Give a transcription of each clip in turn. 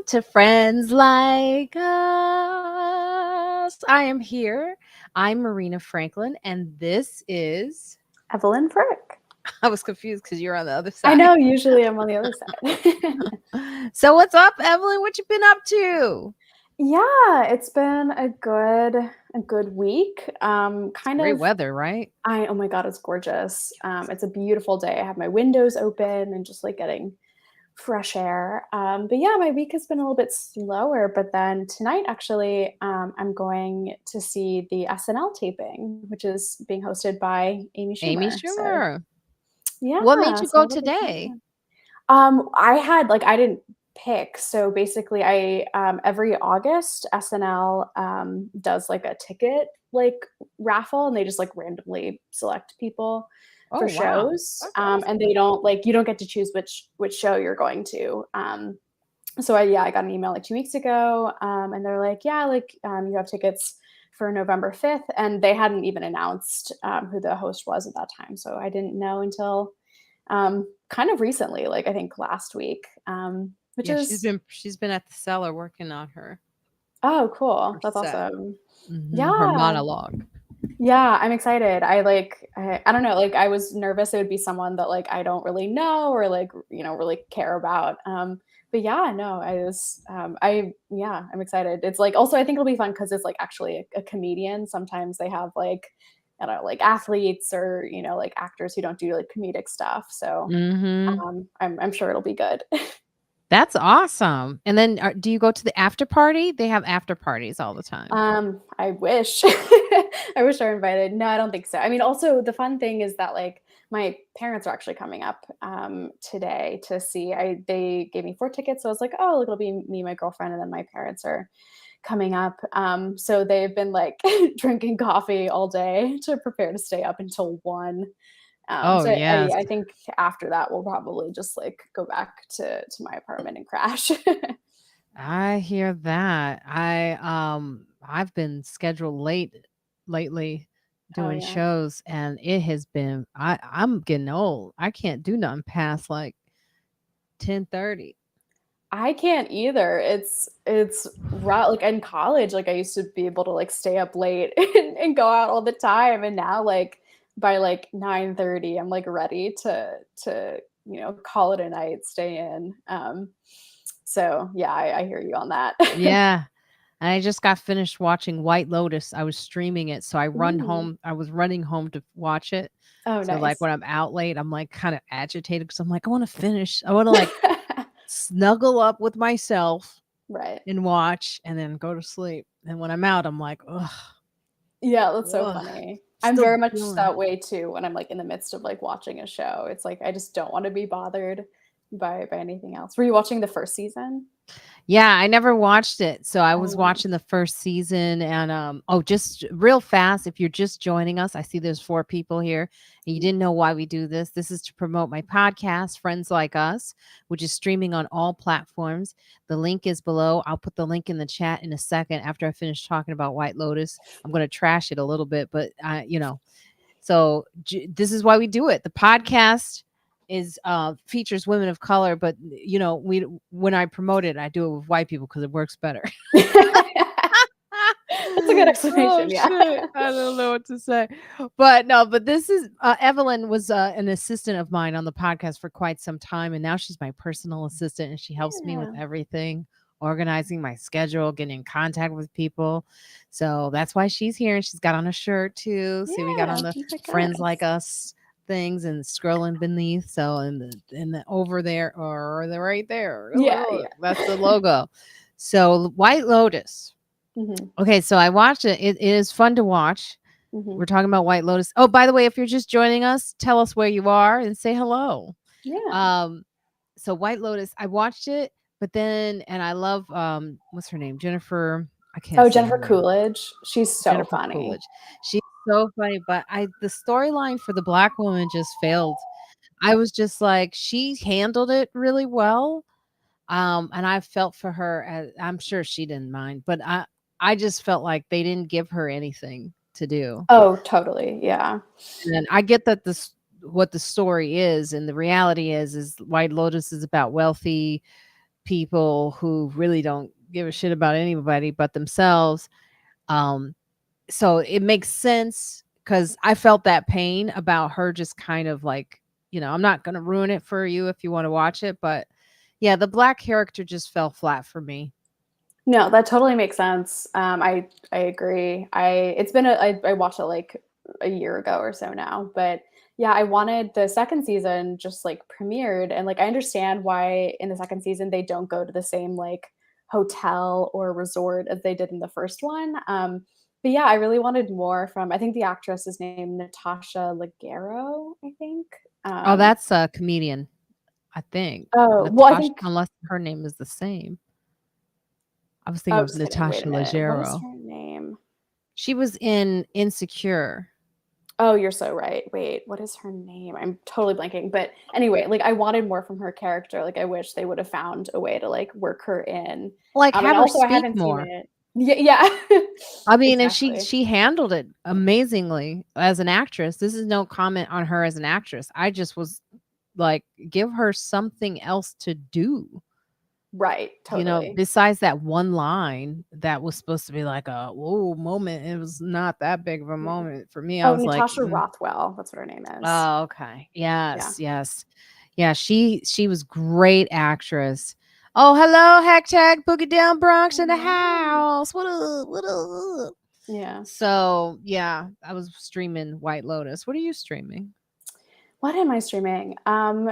to Friends Like Us. I am here. I'm Marina Franklin, and this is. Evelyn Frick. I was confused because you're on the other I side. know, usually I'm on the other side. So, what's up, Evelyn? What you been up to? Yeah, it's been a good week. Great weather, right? Oh my God, it's gorgeous. It's a beautiful day. I have my windows open and just like getting fresh air. But yeah, my week has been a little bit slower. But then tonight, actually, I'm going to see the SNL taping, which is being hosted by Amy Amy Schumer. So Schumer. What made yeah, you so go a little bit today? fun. I didn't pick. So basically, I every August SNL does like a ticket like raffle, and they just like randomly select people Oh, for wow. shows. That's awesome. And they don't like you don't get to choose which show you're going to. So I got an email like 2 weeks ago, and they're like, yeah, like you have tickets for November 5th, and they hadn't even announced who the host was at that time, so I didn't know until kind of recently, like I think last week, which Yeah, is she's been at the cellar working on her cool. That's set. awesome. Her Yeah, monologue. yeah, I'm excited. I don't know, like I was nervous it would be someone that like I don't really know or like really care about. But yeah, no, I'm excited. It's like also I think it'll be fun because it's like actually a comedian. Sometimes they have like I don't know, like athletes or like actors who don't do like comedic stuff. So Mm-hmm. I'm sure it'll be good. That's awesome. And then do you go to the after party? They have after parties all the time. I wish. I wish I were invited. No, I don't think so. I mean, also the fun thing is that like my parents are actually coming up today to see. They gave me 4 tickets, so I was like, oh, it'll be me, my girlfriend, and then my parents are coming up. So they've been like drinking coffee all day to prepare to stay up until 1. Oh, So yes. I think after that we'll probably just like go back to my apartment and crash. I hear that. I've been scheduled late lately Oh doing yeah. shows, and it has been I'm getting old. I can't do nothing past like 10:30. I can't either. It's like in college, like I used to be able to like stay up late and go out all the time, and now like by like 9:30, I'm like ready to call it a night, stay in. So yeah, I hear you on that. Yeah. And I just got finished watching White Lotus. I was streaming it, so Ooh. I was running home to watch it. Oh, So like nice. when I'm out late, I'm like kind of agitated because I'm like, I want to finish. I want to like snuggle up with myself Right. and watch and then go to sleep. And when I'm out, I'm like, ugh, Yeah, that's so ugh, funny. I'm still very much feeling. that way too when I'm like in the midst of like watching a show. It's like I just don't want to be bothered by anything else. Were you watching the first season? Yeah, I never watched it. So I was Oh, watching the first season and just real fast, if you're just joining us, I see there's 4 people here and you didn't know why we do this. This is to promote my podcast, Friends Like Us, which is streaming on all platforms. The link is below. I'll put the link in the chat in a second after I finish talking about White Lotus. I'm going to trash it a little bit, but so this is why we do it. The podcast is features women of color, but we when I promote it, I do it with white people because it works better. that's a good Oh explanation. Yeah. shit, I don't know what to say. But no, but this is Evelyn was an assistant of mine on the podcast for quite some time, and now she's my personal assistant, and she helps me with Yeah. everything, organizing my schedule, getting in contact with people. So that's why she's here, and she's got on a shirt too. See, we got Yeah. on the Things like Friends us. Like Us things and scrolling beneath. So in the over there or the right there, Yeah. look, Yeah. that's the logo. So White Lotus. Hmm. Okay, so I watched it. It is fun to watch. Hmm. We're talking about White Lotus. Oh, by the way, if you're just joining us, tell us where you are and say hello. Yeah. Um, so White Lotus, I watched it, but then and I love what's her name? Jennifer. I can't Oh, say her Jennifer name. Coolidge. She's so Jennifer funny. Coolidge. She's so funny, but the storyline for the black woman just failed. I was just like, she handled it really well. And I felt for her as I'm sure she didn't mind, but I just felt like they didn't give her anything to do. Oh, totally. Yeah. And I get that this what the story is and the reality is White Lotus is about wealthy people who really don't give a shit about anybody but themselves. Um, so it makes sense because I felt that pain about her just kind of like, I'm not going to ruin it for you if you want to watch it, but yeah, the black character just fell flat for me. No, that totally makes sense. I agree. I watched it like a year ago or so now, but yeah, I wanted the second season just like premiered, and like I understand why in the second season they don't go to the same like hotel or resort as they did in the first one. But yeah, I really wanted more from. I think the actress is named Natasha Leggero. I think. Oh, that's a comedian, I think. Oh well, I Natasha, think. unless her name is the same. I was thinking I'm of just kidding. Wait Natasha a minute. What is Leggero. her name? She was in Insecure. Oh, you're so right. Wait, what is her name? I'm totally blanking. But anyway, like I wanted more from her character. Like I wish they would have found a way to like work her in. Like, And have her also I speak haven't seen more. it. Yeah, yeah. I mean, and she Exactly. she handled it amazingly as an actress. This is no comment on her as an actress. I just was like, give her something else to do. Right, totally. Besides that one line that was supposed to be like a whoa moment, it was not that big of a Yeah. moment for me. I Oh, was like, Natasha Rothwell. That's what her name is. oh, okay, Yeah. yes, yes, yeah. She was great actress. Oh, hello, hashtag Boogie Down Bronx in the Hello. house. What up? What up? Yeah. So yeah, I was streaming White Lotus. What are you streaming? What am I streaming?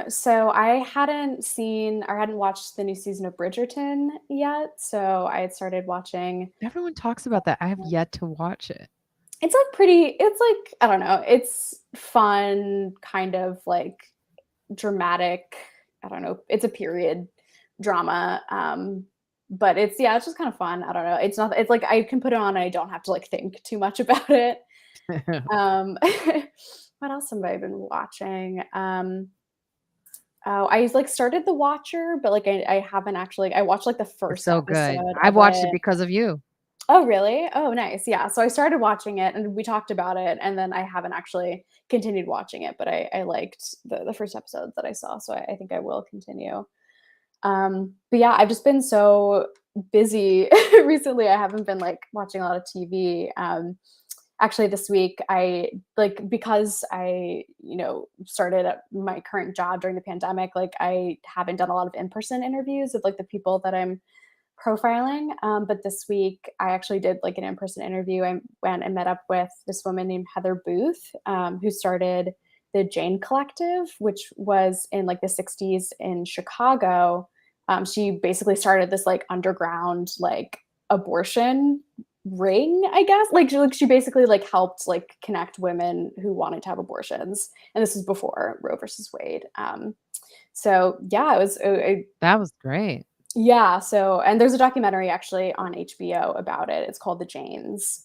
So I hadn't seen or hadn't watched the new season of Bridgerton yet. So I had started watching. Everyone talks about that. I have yet to watch it. It's like pretty, it's like, I don't know, it's fun, kind of like dramatic. I don't know. It's a period drama. But it's yeah, it's just kind of fun. I don't know. It's not it's like I can put it on and I don't have to like think too much about it. Um what else have I been watching? Oh, I like started The Watcher, but like I haven't actually I watched like the It's first so good. episode I of watched it it. because of you. Oh, really? Oh, nice. Yeah. So I started watching it and we talked about it, and then I haven't actually continued watching it, but I liked the first episode that I saw. So I think I will continue. But yeah, I've just been so busy recently. I haven't been like watching a lot of TV. Actually this week I like because I, started at my current job during the pandemic, like I haven't done a lot of in-person interviews with like the people that I'm profiling. But this week I actually did like an in-person interview. I went and met up with this woman named Heather Booth, who started the Jane Collective, which was in like the 60s in Chicago. She basically started this like underground like abortion ring, I guess. Like she basically like helped like connect women who wanted to have abortions. And this was before Roe versus Wade. So yeah, it was That was great. yeah, so and there's a documentary actually on HBO about it. It's called The Janes.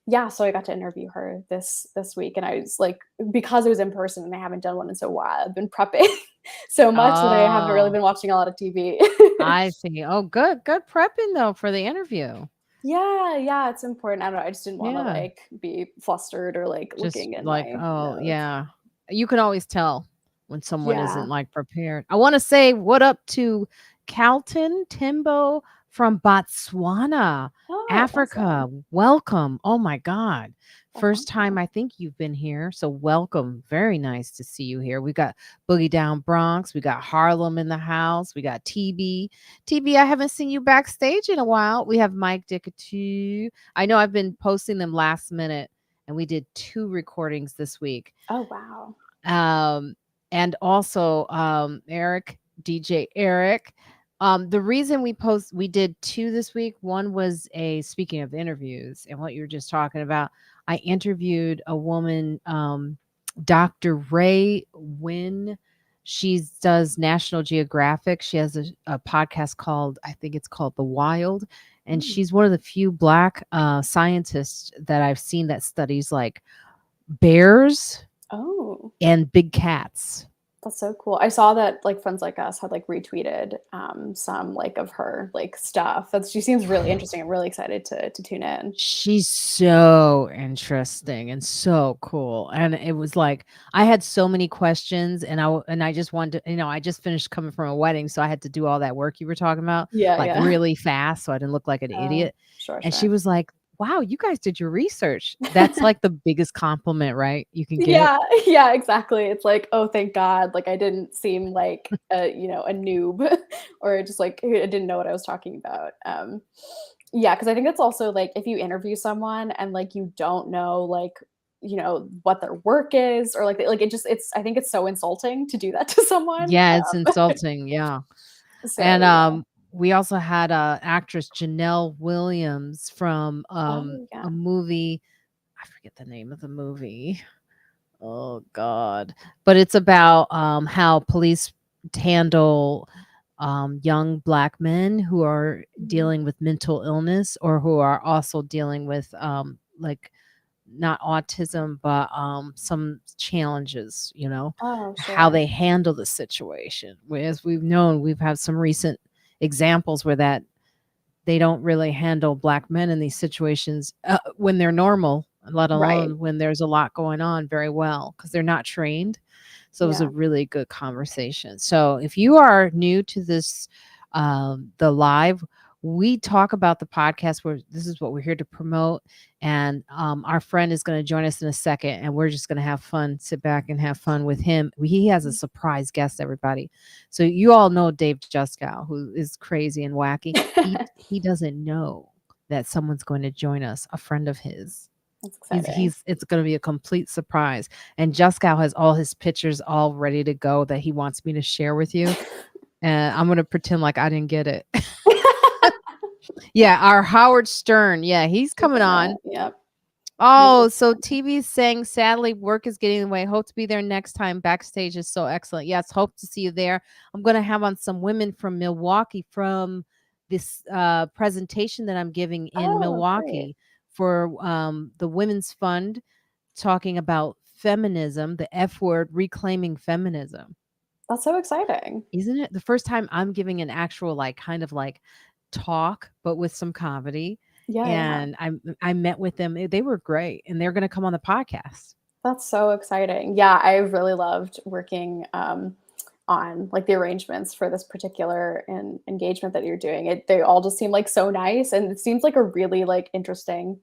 Yeah, so I got to interview her this week, and I was like, because it was in person and I haven't done one in so while, I've been prepping so much that I haven't really Oh, been watching a lot of TV. I see. Oh, good. Good prepping though for the interview. Yeah, yeah, it's important. I don't know. I just didn't want to Yeah. like be flustered or like Just looking in like, my oh, notes. yeah. You can always tell when someone isn't Yeah. like prepared. I want to say what up to Calton Timbo from Botswana, Oh, Africa. awesome. Welcome. Oh my God. That's First time awesome. I think you've been here. So welcome. Very nice to see you here. We got Boogie Down Bronx. We got Harlem in the house. We got TB. TB, I haven't seen you backstage in a while. We have Mike Dickatoo. I know I've been posting them last minute, and we did 2 recordings this week. Oh, wow. Um, and also Eric, DJ Eric. The reason we did 2 this week. One was speaking of interviews and what you were just talking about. I interviewed a woman, Dr. Ray Wynn. She does National Geographic. She has a podcast called, I think it's called The Wild. And Mm. she's one of the few Black scientists that I've seen that studies like bears Oh, and big cats. That's so cool. I saw that like Friends Like Us had like retweeted some like of her like stuff. She seems really interesting. I'm really excited to tune in. She's so interesting and so cool. And it was like I had so many questions and I just wanted to, I just finished coming from a wedding, so I had to do all that work you were talking about Yeah, like yeah. really fast so I didn't look like an Oh, idiot. sure, And she sure. was like, "Wow, you guys did your research." That's like the biggest compliment, right? You can get. Yeah, yeah, exactly. It's like, oh, thank God, like I didn't seem like a noob or just like I didn't know what I was talking about. Yeah, because I think it's also like if you interview someone and like you don't know like what their work is or like it just it's I think it's so insulting to do that to someone. Yeah, it's insulting. Yeah. So And yeah. we also had actress Janelle Williams from Oh yeah. a movie. I forget the name of the movie. Oh God. But it's about how police handle young black men who are Mhm. dealing with mental illness or who are also dealing with like not autism but some challenges, Oh how sure. they handle the situation. As we've known, we've had some recent examples where that they don't really handle black men in these situations when they're normal, let Right. alone when there's a lot going on very well because they're not trained. So it was a Yeah. really good conversation. So if you are new to this, the live, we talk about the podcast where this is what we're here to promote. And our friend is going to join us in a second, and we're just going to have fun, sit back and have fun with him. He has a surprise guest, everybody. So you all know Dave Juskow, who is crazy and wacky. He doesn't know that someone's going to join us, a friend of his. That's He's exciting. he's it's gonna be a complete surprise, and Juskow has all his pictures all ready to go that he wants me to share with you, and I'm gonna pretend like I didn't get it. Yeah, our Howard Stern, yeah, he's He's coming in it. on. Yep. Maybe Oh, it's so TV is saying, "Sadly, work is getting in the way. Hope to be there next time. Backstage is so excellent." Yes, hope to see you there. I'm gonna have on some women from Milwaukee from this, presentation that I'm giving in oh, great. Milwaukee for, the Women's Fund, talking about feminism, the F word, reclaiming feminism. That's so exciting. Isn't it the first time I'm giving an actual, like, kind of like talk, but with some comedy? Yeah, yeah. And I met with them. They were great, and they're gonna come on the podcast. That's so exciting. Yeah, I really loved working on like the arrangements for this particular engagement that you're doing. They all just seem like so nice, and it seems like a really like interesting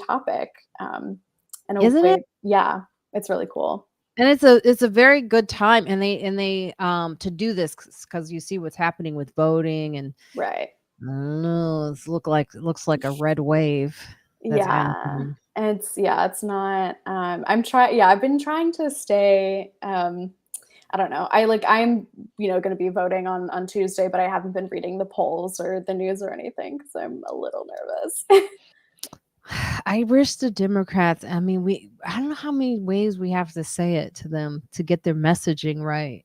topic. In a Isn't it? way, yeah, it's really cool. And it's a very good time, and they to do this because you see what's happening with voting, and Right. I don't know, it looks like a red wave that's Yeah. happening. And it's not I've been trying to stay I don't know. I'm going to be voting on Tuesday, but I haven't been reading the polls or the news or anything cuz I'm a little nervous. I wish the Democrats, I mean, I don't know how many ways we have to say it to them to get their messaging right.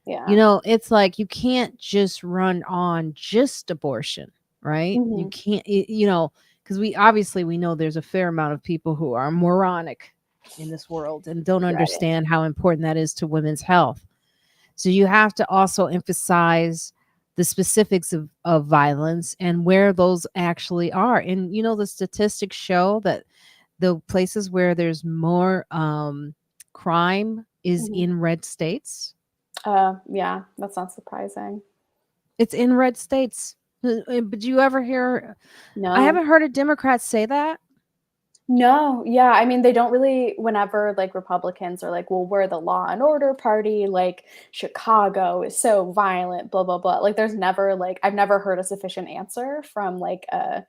Yeah. It's like you can't just run on just abortion, right? You Mhm. can't, because we know there's a fair amount of people who are moronic in this world and don't Right. understand how important that is to women's health. So you have to also emphasize the specifics of violence and where those actually are. And the statistics show that the places where there's more crime is Mhm. in red states. Yeah, that's not surprising. It's in red states. But do you ever hear I No. haven't heard a Democrat say that. No, yeah, I mean, they don't really whenever, like, Republicans are like, "Well, we're the law and order party, like, Chicago is so violent, blah, blah, blah." Like, there's never, like I've never heard a sufficient answer from, like, a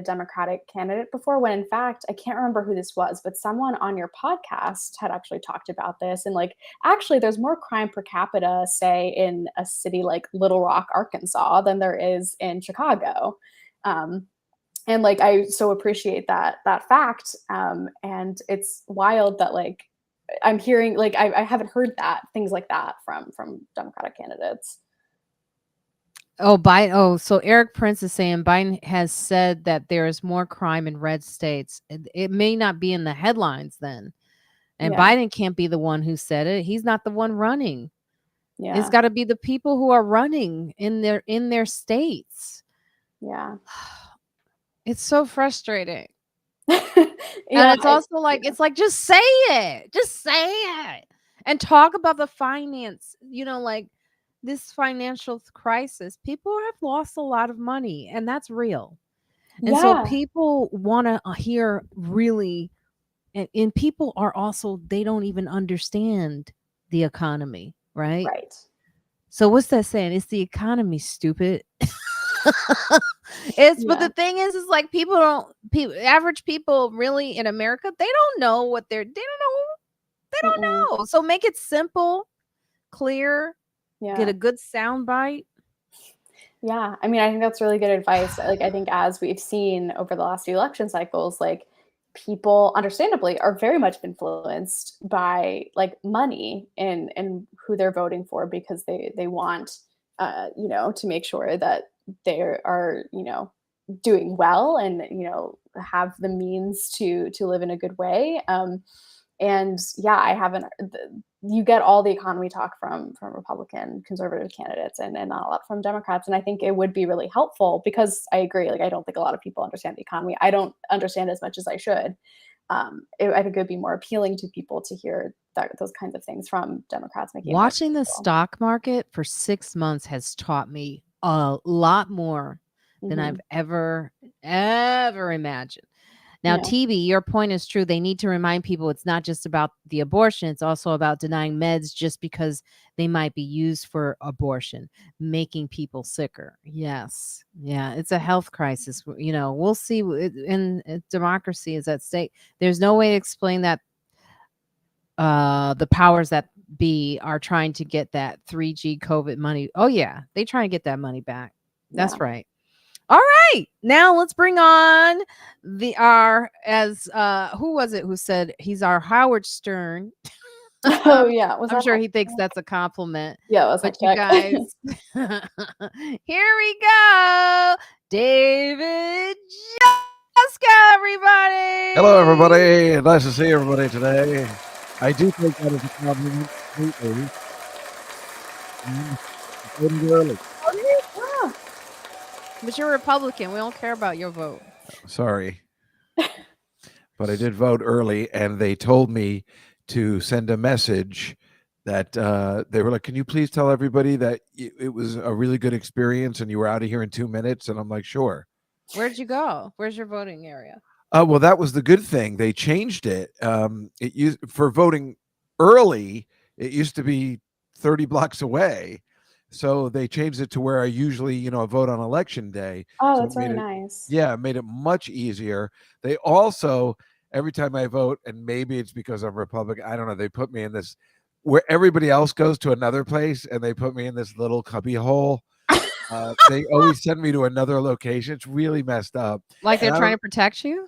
Democratic candidate before when in fact, I can't remember who this was, but someone on your podcast had actually talked about this and, like, actually, there's more crime per capita, say, in a city like Little Rock, Arkansas, than there is in Chicago. Um, and like I so appreciate that fact, and it's wild that like I'm hearing like I haven't heard that things like that from Democratic candidates. Oh, Biden. Oh, so Eric Prince is saying Biden has said that there is more crime in red states. It may not be in the headlines then. And Yeah. Biden can't be the one who said it. He's not the one running. It's Yeah. got to be the people who are running in their states. Yeah. It's so frustrating. And Yeah. it's also like, it's like, just say it. Just say it. And talk about the finance, like this financial crisis. People have lost a lot of money, and that's real. And so Yeah. people want to hear really, and people are also, they don't even understand the economy, right? Right. So what's that saying? It's the economy, stupid. But Yeah. the thing is like average people really in America, they don't know they Mm-mm. don't know. So make it simple, clear, get Yeah. a good sound bite. Yeah. I mean, I think that's really good advice. Like, I think as we've seen over the last few election cycles, like people understandably are very much influenced by like money and who they're voting for because they want to make sure that they are, doing well and, have the means to live in a good way. And yeah, I haven't. You get all the economy talk from Republican conservative candidates, and not a lot from Democrats. And I think it would be really helpful because I agree. Like, I don't think a lot of people understand the economy. I don't understand as much as I should. I think it would be more appealing to people to hear those kinds of things from Democrats making it more Watching the accessible. stock market for 6 months has taught me a lot more than Mhm. I've ever imagined. Now, Yeah. TV, your point is true. They need to remind people it's not just about the abortion, it's also about denying meds just because they might be used for abortion, making people sicker. Yes. Yeah, it's a health crisis. We'll see. In democracy is at stake. There's no way to explain that the powers that be are trying to get that 3G COVID money. Oh, yeah, they try to get that money back. Yeah. That's right. All right, now let's bring on who was it who said he's our Howard Stern? Oh yeah. Was I'm that sure he thinks that's a compliment. Yeah, it was But you hectic. guys, here we go, David Juskow, everybody. Hello, everybody. Nice to see everybody today. I do think that is a compliment completely. Voted early. Yeah. But you're a Republican. We don't care about your vote. Sorry, but I did vote early, and they told me to send a message that they were like, "Can you please tell everybody that it was a really good experience and you were out of here in 2 minutes?" And I'm like, "Sure." Where'd you go? Where's your voting area? Well, that was the good thing. They changed it. It used for voting early. It used to be 30 blocks away, so they changed it to where I usually, vote on election day. Oh, So that's it made really it, nice. yeah, it made it much easier. They also, every time I vote, and maybe it's because I'm Republican, I don't know. They put me in this where everybody else goes to another place, and they put me in this little cubby hole. They always send me to another location. It's really messed up. Like they're And I trying don't to protect you?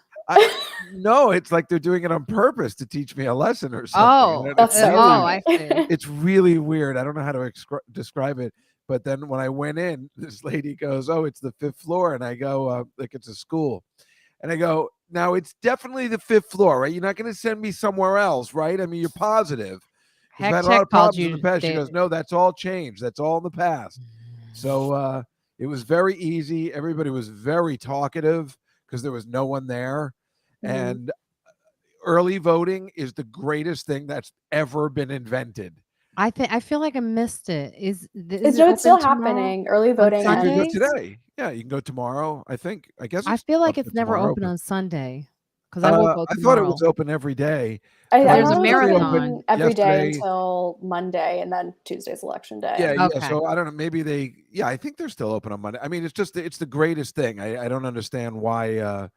no, it's like they're doing it on purpose to teach me a lesson or something. Oh, That's so I funny. see. It's really weird. I don't know how to describe it. But then when I went in, this lady goes, "Oh, it's the 5th floor," and I go, "Like it's a school," and I go, "Now it's definitely the 5th floor, right? You're not going to send me somewhere else, right? I mean, you're positive." Because I've Heck had a lot check of called problems in the you, past. She goes, David. "No, that's all changed. That's all in the past." So it was very easy. Everybody was very talkative because there was no one there. Mhm. And early voting is the greatest thing that's ever been invented. I feel like I missed it. Is It's it still open tomorrow happening. Early on voting You can go ends. Sundays? today. Yeah, you can go tomorrow. I guess I it's feel like up it's to never tomorrow, open but on Sunday because I will go I thought it tomorrow was open every day I, because because I I there's thought a it was was supposed to marathon. open open every day yesterday. until Monday, and then Tuesday's election day. Yeah. Okay. So I don't know. Maybe yeah, I think they're still open on Monday. I mean, it's the greatest thing. I don't understand why Yeah,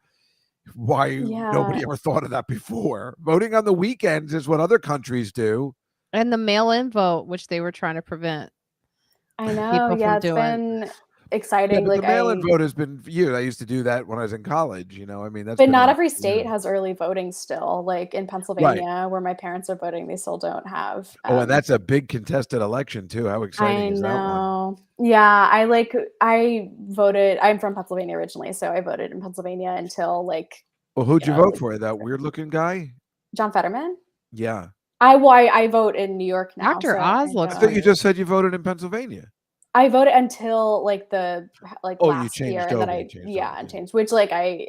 nobody ever thought of that before. Voting on the weekends is what other countries do. And the mail-in vote, which they were trying to prevent I know. people Yeah, from it's doing. been Yeah, exciting. but the Like mail-in vote has been for years. I used to do that when I was in college. I mean, that's but been not around every for years. state has early voting still. Like in Right. Pennsylvania, where my parents are voting, they still don't have. Oh, and that's a big contested election too. How exciting I is that one? know. Yeah, I voted. I'm from Pennsylvania originally, so I voted in Pennsylvania until like Well, who'd you you know vote like for? That weird-looking guy? John Fetterman. Yeah. I vote in New York now. Dr. so Oz I looks I don't- thought you just said you voted in Pennsylvania. I voted until like Oh, you last year, changed and then over, I you changed over, yeah. changed, which like I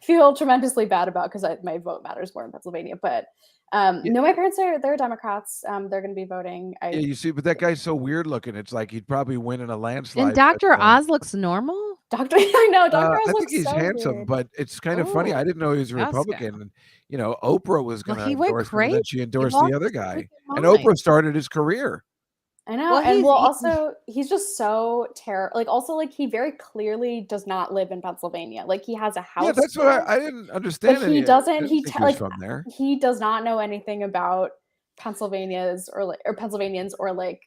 feel tremendously bad about because my vote matters more in Pennsylvania. But Yeah. no, my parents they're Democrats. They're going to be voting. Yeah, you see, but that guy's so weird looking. It's like he'd probably win in a landslide. And Dr. but, Oz looks normal. Doctor, I know Doctor Oz I think looks he's so handsome, weird. but it's kind of funny. I Ooh, didn't know he was a Juskow. Republican. And, you know, Oprah was Well, going to he went endorse him, and then crazy. she He endorsed lost the other his guy. freaking And mind. Oprah started his career. I know, Well, and he's- well, he- also he's just so terrible. Like, also, like he very clearly does not live in Pennsylvania. Like, he has a house. Yeah, that's what there, I didn't understand. but he I doesn't. didn't He think te- he was like from there. he does not know anything about Pennsylvania's or Pennsylvanians or like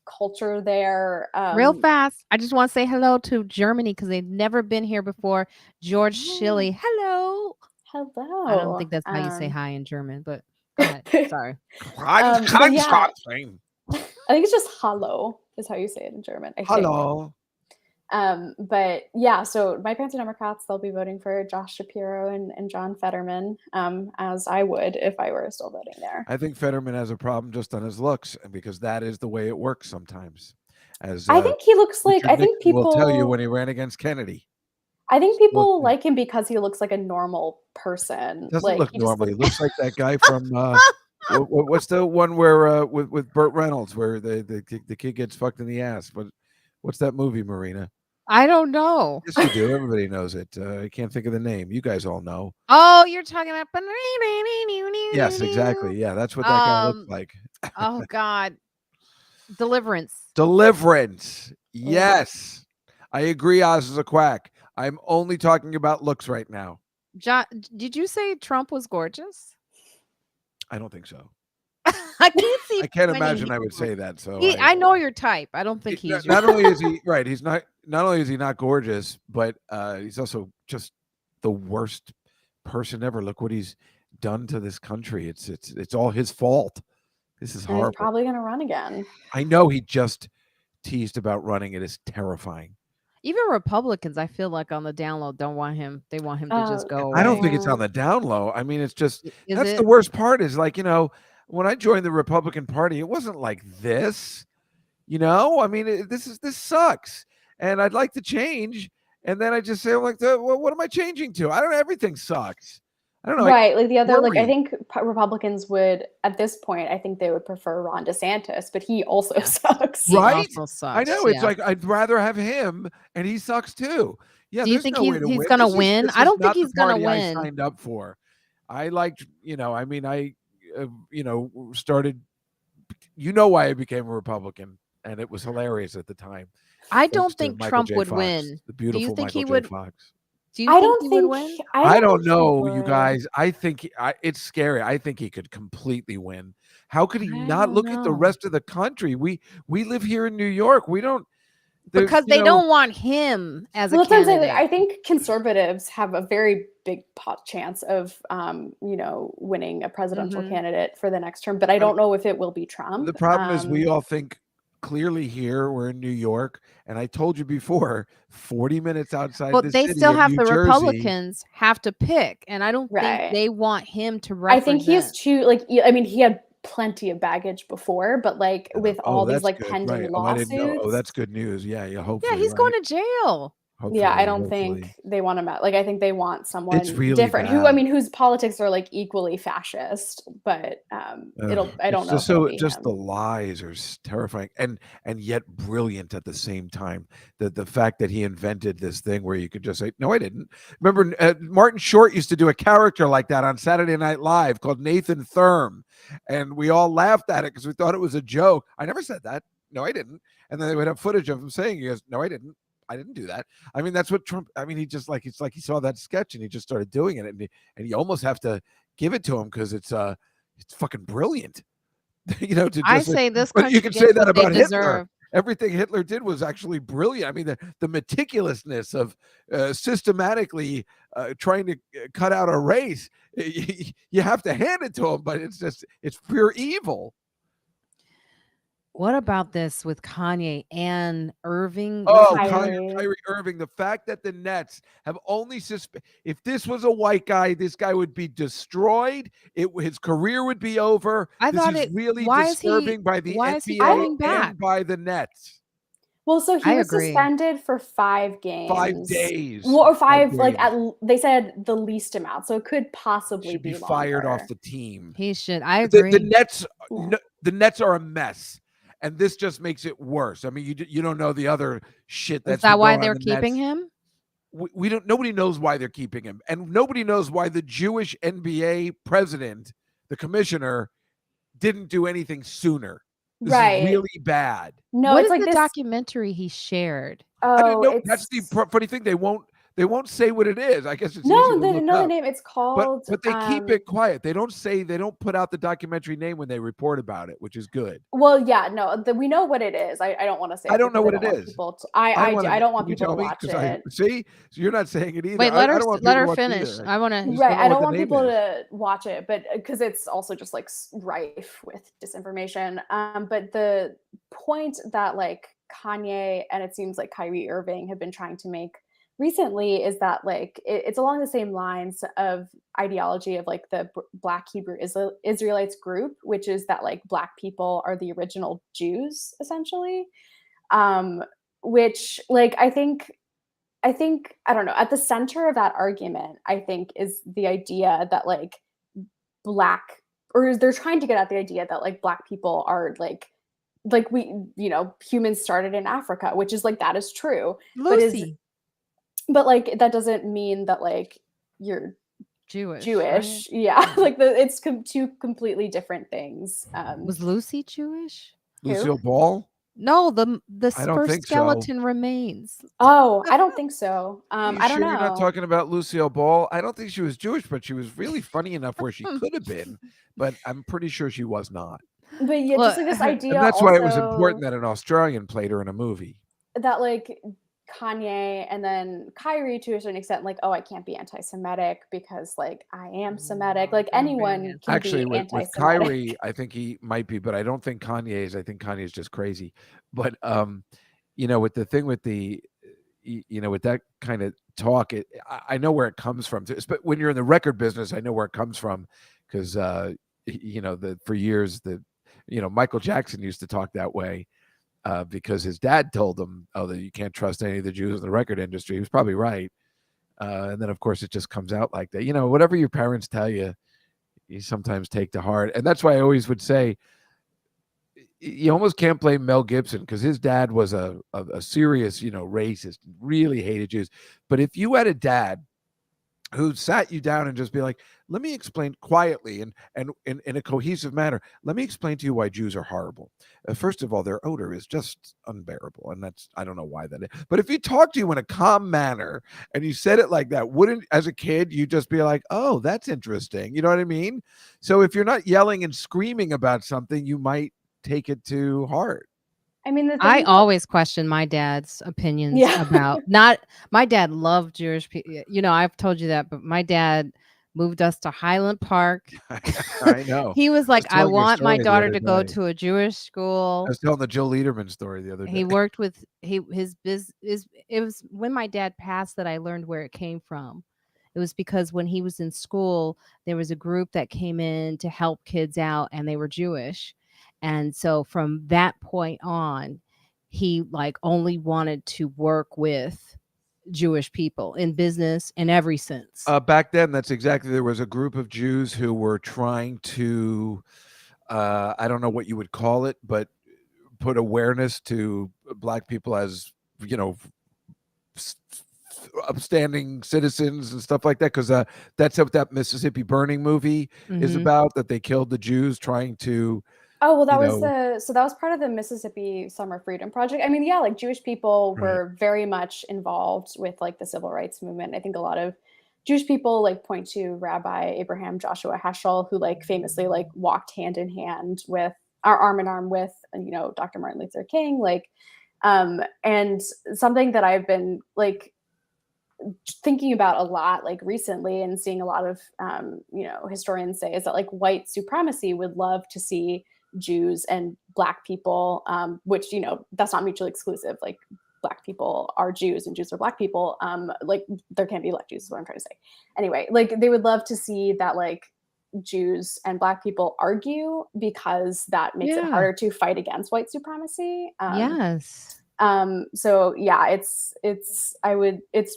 culture there. Real fast, I just want to say hello to Germany because they've never been here before. George Oh. Schilly, hello. Hello. I don't think that's how you say hi in German, but go ahead. Sorry. But yeah, I think it's just "hallo" is how you say it in German. I think. Hello. But yeah, so my parents are Democrats. They'll be voting for Josh Shapiro and John Fetterman, as I would if I were still voting there. I think Fetterman has a problem just on his looks, and because that is the way it works sometimes. As I think he looks like. Richard I think Nixon will tell you people. when he ran against Kennedy. I think people Look, like him because he looks like a normal person. Doesn't like, look he just normal. He looks like that guy from what's the one where with Burt Reynolds where the kid gets fucked in the ass? But what's that movie, Marina? I don't know. Yes, you do. Everybody knows it. I can't think of the name. You guys all know. Oh, you're talking about. Yes, exactly. Yeah, that's what that guy looks like. Oh God, Deliverance. Deliverance. Yes, I agree. Oz is a quack. I'm only talking about looks right now. John, did you say Trump was gorgeous? I don't think so. I can't see. I can't many imagine I would people. say that. So I know your type. I don't think he's. not only is he right. He's not. Not only is he not gorgeous, but he's also just the worst person ever. Look what he's done to this country. It's all his fault. This is and horrible. he's probably going to run again. I know he just teased about running. It is terrifying. Even Republicans, I feel like on the download don't want him. They want him to just go away. I don't think it's on the down low. I mean, it's just that's the it? worst part. Is like, you know, when I joined the Republican Party, it wasn't like this. You know, I mean, this sucks, and I'd like to change. And then I just say, like, well, what am I changing to? I don't know. Everything sucks. I don't know. Right. Like the other, like, I worry. think Republicans would, at this point, I think they would prefer Ron DeSantis, but he also sucks. He Right? also sucks, I know. It's yeah. like, I'd rather have him, and he sucks too. Yeah. Do you there's think no way to he's win. gonna This is- win? this I is don't think not the he's gonna party I win. signed up for. I liked, you know, I mean, I, you know, started, you know, why I became a Republican, and it was hilarious at the time. I Thanks don't to think Michael Trump J. would Fox, win. The beautiful think Michael he J. would- Fox. Do you I think don't he think. would win? I don't think he know, you would. guys. I think it's scary. I think he could completely win. How could he I not don't look at the know. rest of the country? We live here in New York. We don't Because they don't want him as Well, a that's what I'm saying. candidate. Like, I think conservatives have a very big chance of, you know, winning a presidential Mhm. candidate for the next term. But I don't know if it will be Trump. The problem is we all think clearly here. We're in New York, and I told you before, 40 minutes outside But the they city still of have New the Jersey. Republicans have to pick, and I don't Right. think they want him to I represent. think he is too, like, I mean, he had plenty of baggage before, but like with all these that's like good, pending right. Oh, I didn't know. lawsuits. Oh, that's good news. Yeah, hopefully. Yeah, he's right? going to jail. Yeah, I Hopefully, don't think they want him out. Like, I think they want someone really different who, I bad. mean, whose politics are like equally fascist, but I don't know. Just if it'll be just him. the lies are terrifying and yet brilliant at the same time. The fact that he invented this thing where you could just say, "No, I didn't." Remember, Martin Short used to do a character like that on Saturday Night Live called Nathan Thurm, and we all laughed at it because we thought it was a joke. I never said that. No, I didn't. And then they would have footage of him saying, "He goes, no, I didn't. I didn't do that." I mean, that's what Trump. I mean, he just like it's like he saw that sketch and he just started doing it, and you almost have to give it to him because it's fucking brilliant. You know, to just I say this but country you can gets say that what they about Hitler. deserve. Everything Hitler did was actually brilliant. I mean, the meticulousness of systematically trying to cut out a race. You have to hand it to him, but it's pure evil. What about this with Kanye and Irving? What's Oh, his name? Kyrie Irving. The fact that the Nets have only if this was a white guy, this guy would be destroyed. His career would be over. I This thought is it. really Why is he? disturbing by the Why is he NBA coming back? and by the Nets. Well, so he I was agree. suspended for 5 games. 5 days. Well, or 5 5, like games. they said the least amount, so it could possibly Should be be fired off longer. the team. He should. I The agree. Nets, Yeah. the Nets are a mess, and this just makes it worse. I mean, you don't know the other shit Is that's that been why going on they're in the keeping Nets. him? We don't. Nobody knows why they're keeping him, and nobody knows why the Jewish NBA president, the commissioner, didn't do anything sooner. This Right. is really bad. No, What it's is like the this. documentary he shared? I don't Oh, know. it's That's the funny thing. They won't say what it is. I guess it's easy no, to look the up. name. It's But called. they keep it quiet. They don't put out the documentary name when they report about it, which is good. Well, yeah, no, we know what it is. I don't want to say. I don't know what it want is. people to, I don't want Can you people tell to me? watch 'Cause it. see, so you're not saying it either. Wait, I don't want let people her to watch it finish. either. I want just to. Right, don't know I what don't the want name people is. to watch it, but because it's also just like rife with disinformation. But the point that like Kanye and it seems like Kyrie Irving have been trying to make recently is that like it's along the same lines of ideology of like the Black Hebrew Israelites group, which is that like Black people are the original Jews essentially. Um, which like I think I don't know, at the center of that argument, I think is the idea that like black or they're trying to get at the idea that like Black people are like we humans started in Africa, which is like that is true. Lucy. But like that doesn't mean that like you're Jewish. Jewish. Right? Yeah, like it's two completely different things. Was Lucy Jewish? Lucille Ball? No, the I don't first think so. skeleton remains. Oh, I don't think so. Are you I don't sure know. you're not talking about Lucille Ball? I don't think she was Jewish, but she was really funny enough where she could have been, but I'm pretty sure she was not. But yeah, just like this idea, And that's why it was important also that an Australian played her in a movie. that like Kanye and then Kyrie to a certain extent, like, oh, I can't be anti-Semitic because like I am Semitic. Like anyone can Actually, be with anti-Semitic. Kyrie, I think he might be, but I don't think Kanye is. I think Kanye is just crazy. But with the thing with the with that kind of talk, I know where it comes from. But when you're in the record business, I know where it comes from because for years Michael Jackson used to talk that way because his dad told him, "Oh, that you can't trust any of the Jews in the record industry." He was probably right, and then of course it just comes out like that. Whatever your parents tell you, you sometimes take to heart, and that's why I always would say you almost can't blame Mel Gibson because his dad was a serious, racist, really hated Jews. But if you had a dad who sat you down and just be like, let me explain quietly and in a cohesive manner, let me explain to you why Jews are horrible. First of all, their odor is just unbearable. And I don't know why that is. But if he talked to you in a calm manner and you said it like that, wouldn't, as a kid, you just be like, oh, that's interesting. You know what I mean? So if you're not yelling and screaming about something, you might take it to heart. I mean, I always question my dad's opinions about my dad loved Jewish people. I've told you that, but my dad moved us to Highland Park. I know. He was like, I want my daughter to go day. to a Jewish school. I was telling the Joe Lederman story the other day. He worked with his business. It was when my dad passed that I learned where it came from. It was because when he was in school, there was a group that came in to help kids out, and they were Jewish. And so from that point on, he like only wanted to work with Jewish people in business in every sense. Back then, that's exactly. There was a group of Jews who were trying to, I don't know what you would call it, but put awareness to Black people as, upstanding citizens and stuff like that. Because that's what that Mississippi Burning movie is about, that they killed the Jews trying to. Oh, well, that was part of the Mississippi Summer Freedom Project. I mean, yeah, like Jewish people were very much involved with like the civil rights movement. I think a lot of Jewish people like point to Rabbi Abraham Joshua Heschel, who like famously like walked hand in hand with arm in arm with, Dr. Martin Luther King, like, and something that I've been like thinking about a lot like recently and seeing a lot of historians say is that like white supremacy would love to see Jews and Black people, which, that's not mutually exclusive. Like Black people are Jews and Jews are Black people. Like there can't be Black Jews is what I'm trying to say. Anyway, like they would love to see that like Jews and Black people argue, because that makes it harder to fight against white supremacy. Yes. So yeah, it's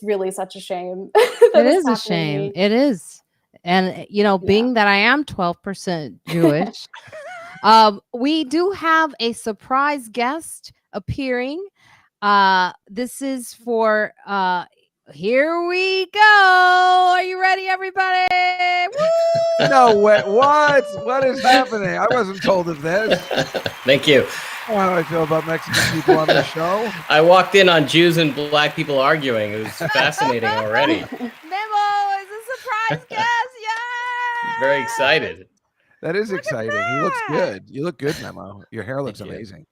really such a shame. It is a shame. It is. And being that I am 12% Jewish, we do have a surprise guest appearing. This is for here we go. Are you ready, everybody? Woo! No way. What is happening? I wasn't told of this. Thank you. How do I feel about Mexican people on the show? I walked in on Jews and Black people arguing. It was fascinating already. Memo is a surprise guest. Yeah. Very excited. That is exciting. He looks good. You look good, Memo. Your hair looks amazing.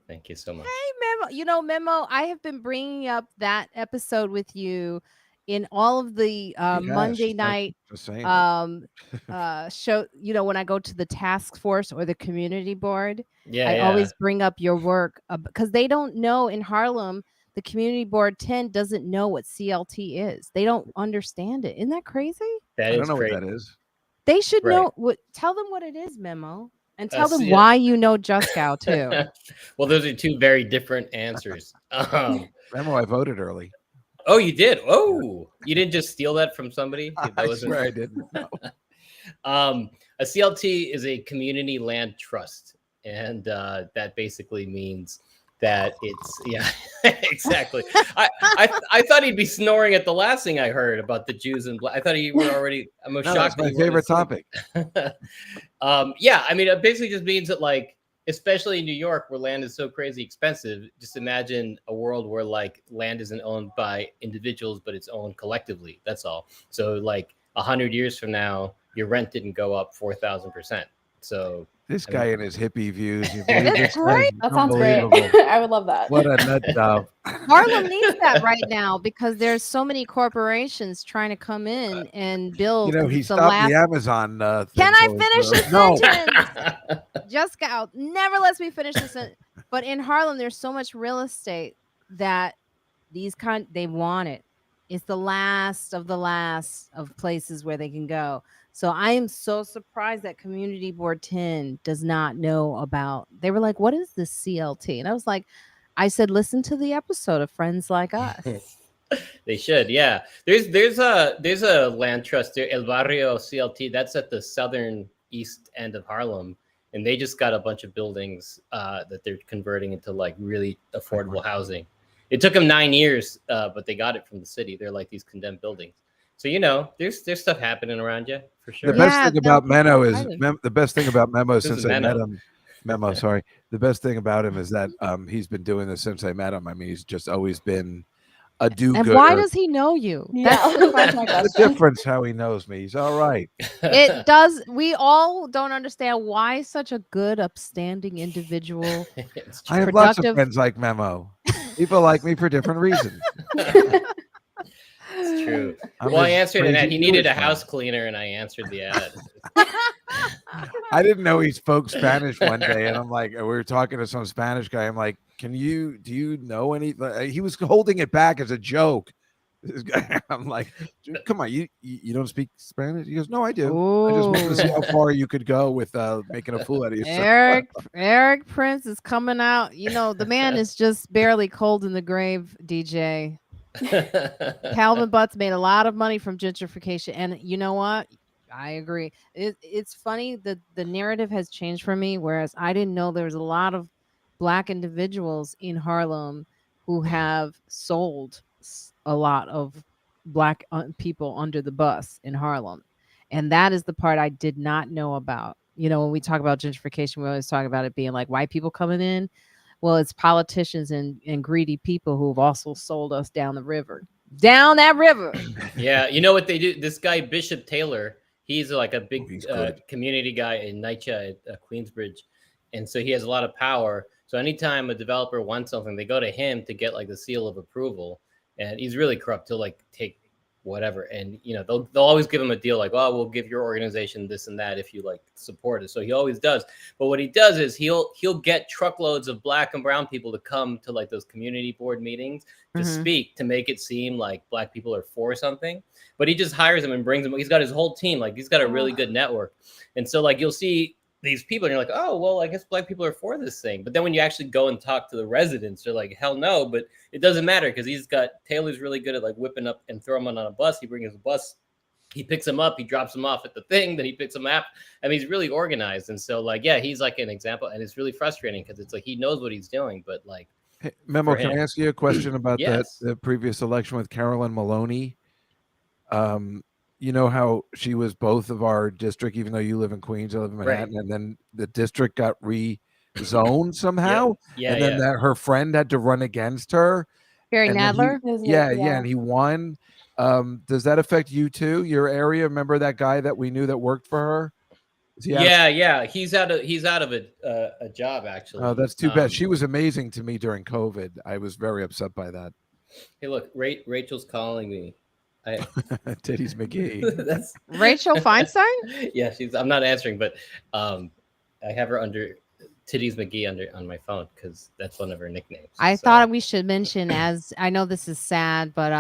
Thank you so much. Hey, Memo. Memo, I have been bringing up that episode with you in all of the Monday night show. When I go to the task force or the community board, I always bring up your work because they don't know in Harlem. The community board 10 doesn't know what CLT is. They don't understand it. Isn't that crazy? I don't know what that is. They should know. Tell them what it is, Memo. And tell them why you know Juskow too. Well, those are two very different answers. Memo, I voted early. Oh, you did? Oh, you didn't just steal that from somebody? I swear I didn't. No. A CLT is a community land trust. And that basically means that it's, exactly. I thought he'd be snoring at the last thing I heard about the Jews and Black. I thought you were already, I'm shocked. That's my favorite topic. I mean, it basically just means that like, especially in New York where land is so crazy expensive, just imagine a world where like land isn't owned by individuals, but it's owned collectively. That's all. So like 100 years from now, your rent didn't go up 4,000%. So this guy and his hippie views. That's great. That sounds great. I would love that. What a nut job. Harlem needs that right now because there's so many corporations trying to come in and build. He stopped the Amazon thing. Can I finish this sentence? Juskow never lets me finish this sentence. But in Harlem, there's so much real estate that they want it. It's the last of places where they can go. So I am so surprised that Community Board 10 does not know about. They were like, what is this CLT? And I was like, I said, listen to the episode of Friends Like Us. They should, yeah. There's a land trust there, El Barrio CLT. That's at the southern east end of Harlem. And they just got a bunch of buildings that they're converting into like really affordable housing. It took them 9 years, but they got it from the city. They're like these condemned buildings. So there's stuff happening around you for sure. The best thing about Memo is the best thing about Memo since I met him. Memo, sorry. The best thing about him is that he's been doing this since I met him. I mean, he's just always been a do-gooder. And why does he know you? That's the difference. How he knows me. He's all right. It does. We all don't understand why such a good, upstanding individual. I have lots of friends like Memo. People like me for different reasons. It's true. I answered an ad. He needed a house cleaner, and I answered the ad. I didn't know he spoke Spanish one day, and I'm like, we were talking to some Spanish guy. I'm like, do you know any? He was holding it back as a joke. This guy, I'm like, come on, you don't speak Spanish? He goes, no, I do. Ooh. I just wanted to see how far you could go with making a fool out of yourself. Eric Prince is coming out. The man is just barely cold in the grave, DJ. Calvin Butts made a lot of money from gentrification, and you know what? I agree. It's funny that the narrative has changed for me, whereas I didn't know there was a lot of Black individuals in Harlem who have sold a lot of Black people under the bus in Harlem, and that is the part I did not know about. When we talk about gentrification, we always talk about it being like white people coming in. Well, it's politicians and greedy people who have also sold us down that river. Yeah, you know what they do? This guy, Bishop Taylor, he's like a big community guy in NYCHA at Queensbridge. And so he has a lot of power. So anytime a developer wants something, they go to him to get like the seal of approval. And he's really corrupt. He'll like take whatever. And they'll always give him a deal like, oh, we'll give your organization this and that if you like support it. So he always does. But what he does is he'll get truckloads of Black and brown people to come to like those community board meetings to speak, to make it seem like Black people are for something. But he just hires them and brings them. He's got his whole team. Like he's got a really good network. And so like you'll see these people and you're like, oh, well, I guess Black people are for this thing. But then when you actually go and talk to the residents, they're like, hell no. But it doesn't matter because Taylor's really good at like whipping up and throwing them on a bus. He brings a bus, he picks them up, he drops them off at the thing, then he picks them up. I mean, he's really organized. And so like, yeah, he's like an example. And it's really frustrating because it's like he knows what he's doing, but like. Hey, Memo, can I ask you a question about the previous election with Carolyn Maloney? You know how she was both of our district, even though you live in Queens, I live in Manhattan, and then the district got rezoned somehow, and then that her friend had to run against her. Barry Nadler? And he won. Does that affect you too? Your area? Remember that guy that we knew that worked for her? He's out of a job actually. Oh, that's too bad. She was amazing to me during COVID. I was very upset by that. Hey, look, Rachel's calling me. Titties McGee. That's Rachel Feinstein? Yeah, I'm not answering, but I have her under Titties McGee on my phone because that's one of her nicknames. I thought we should mention, as I know this is sad, but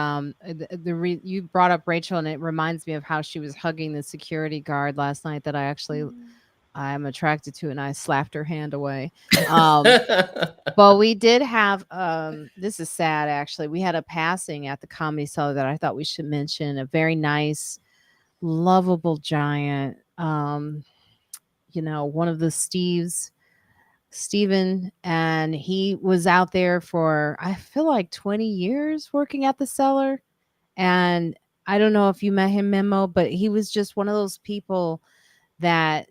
you brought up Rachel, and it reminds me of how she was hugging the security guard last night that I'm attracted to, and I slapped her hand away. But we did have this is sad actually. We had a passing at the Comedy Cellar that I thought we should mention. A very nice, lovable giant. One of the Steven, and he was out there for I feel like 20 years working at the Cellar. And I don't know if you met him, Memo, but he was just one of those people that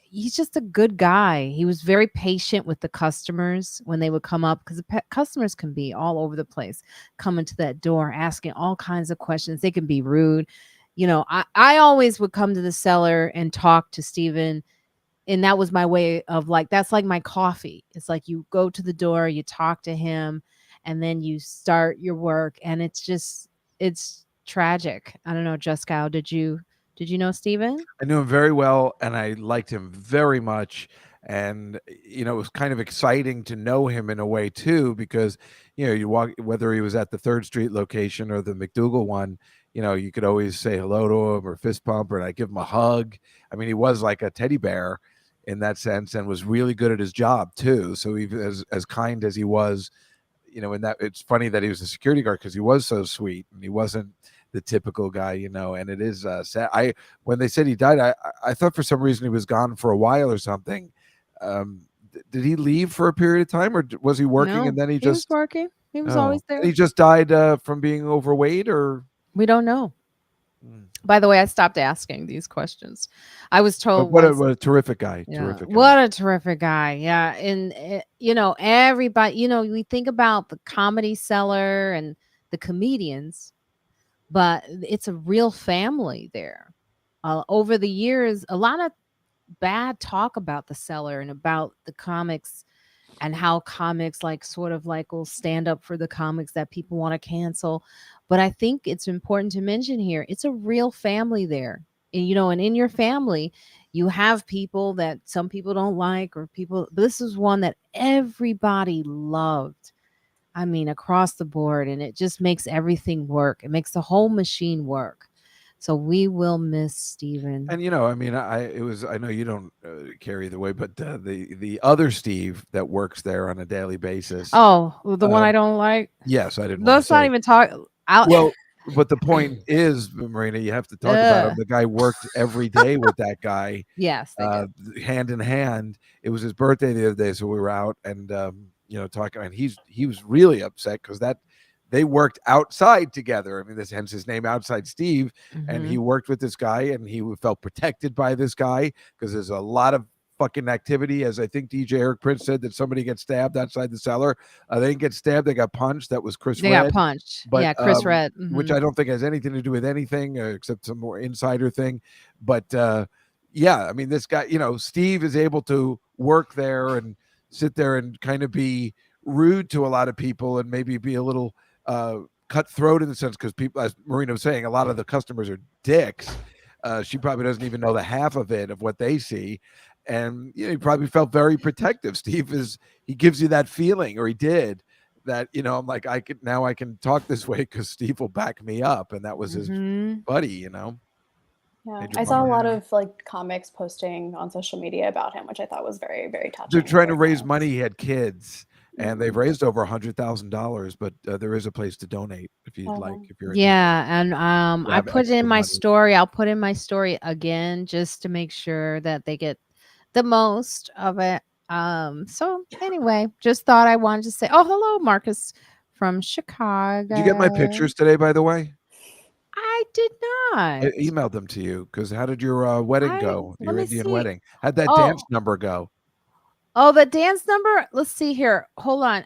he's just a good guy. He was very patient with the customers when they would come up, because the customers can be all over the place, coming to that door, asking all kinds of questions. They can be rude. I always would come to the Cellar and talk to Steven. And that was my way of that's like my coffee. It's like you go to the door, you talk to him, and then you start your work. And it's tragic. I don't know, Juskow, did you know Steven? I knew him very well, and I liked him very much. And, it was kind of exciting to know him in a way too, because, you walk, whether he was at the 3rd Street location or the McDougal one, you could always say hello to him or fist bump, or I'd give him a hug. I mean, he was like a teddy bear in that sense, and was really good at his job too. So even as kind as he was, in that, it's funny that he was a security guard because he was so sweet and he wasn't the typical guy, and it is sad. When they said he died, I thought for some reason he was gone for a while or something. Did he leave for a period of time, or was he working? No, and then he was working. He was always there. He just died from being overweight, or we don't know. By the way, I stopped asking these questions. I was told what a terrific guy. Yeah. Terrific guy. What a terrific guy. Yeah. And everybody, we think about the Comedy Cellar and the comedians, but it's a real family there. Over the years, a lot of bad talk about the Cellar and about the comics, and how comics will stand up for the comics that people want to cancel. But I think it's important to mention here, it's a real family there. And, and in your family, you have people that some people don't like, or but this is one that everybody loved. I mean, across the board, and it just makes everything work. It makes the whole machine work. So we will miss Steven. And I know you don't carry the way, but the other Steve that works there on a daily basis. Oh, the one I don't like. Yes, I didn't. Let's not even talk. Well, but the point is, Marina, you have to talk about him. The guy worked every day with that guy. Yes, hand in hand. It was his birthday the other day, so we were out and talking, and he was really upset because they worked outside together. I mean, this hence his name, Outside Steve. Mm-hmm. And he worked with this guy, and he felt protected by this guy because there's a lot of fucking activity. As I think DJ Eric Prince said, that somebody gets stabbed outside the Cellar. They didn't get stabbed. They got punched. That was Chris Red. They got punched. But, Chris Red. Mm-hmm. Which I don't think has anything to do with anything except some more insider thing. But I mean, this guy, Steve is able to work there and sit there and kind of be rude to a lot of people and maybe be a little cutthroat in the sense because people, as Marina was saying, a lot of the customers are dicks. She probably doesn't even know the half of it of what they see. And he probably felt very protective. Steve he gives you that feeling, or he did, that I'm like, I can talk this way because Steve will back me up, and that was his buddy. Yeah, Major I saw a bummer. lot of like comics posting on social media about him, which I thought was very, very touching. They're trying to very raise nice. money. He had kids, and they've raised over $100,000. But there is a place to donate if you'd like. If you're and I have put in extra my money. story. I'll put in my story again just to make sure that they get the most of it. So anyway, just thought I wanted to say, oh, hello, Marcus from Chicago. Did you get my pictures today, by the way? I did not. I emailed them to you because how did your wedding go? let Your me Indian see. wedding. How'd that Oh. dance number go? Oh, the dance number. Let's see here. Hold on.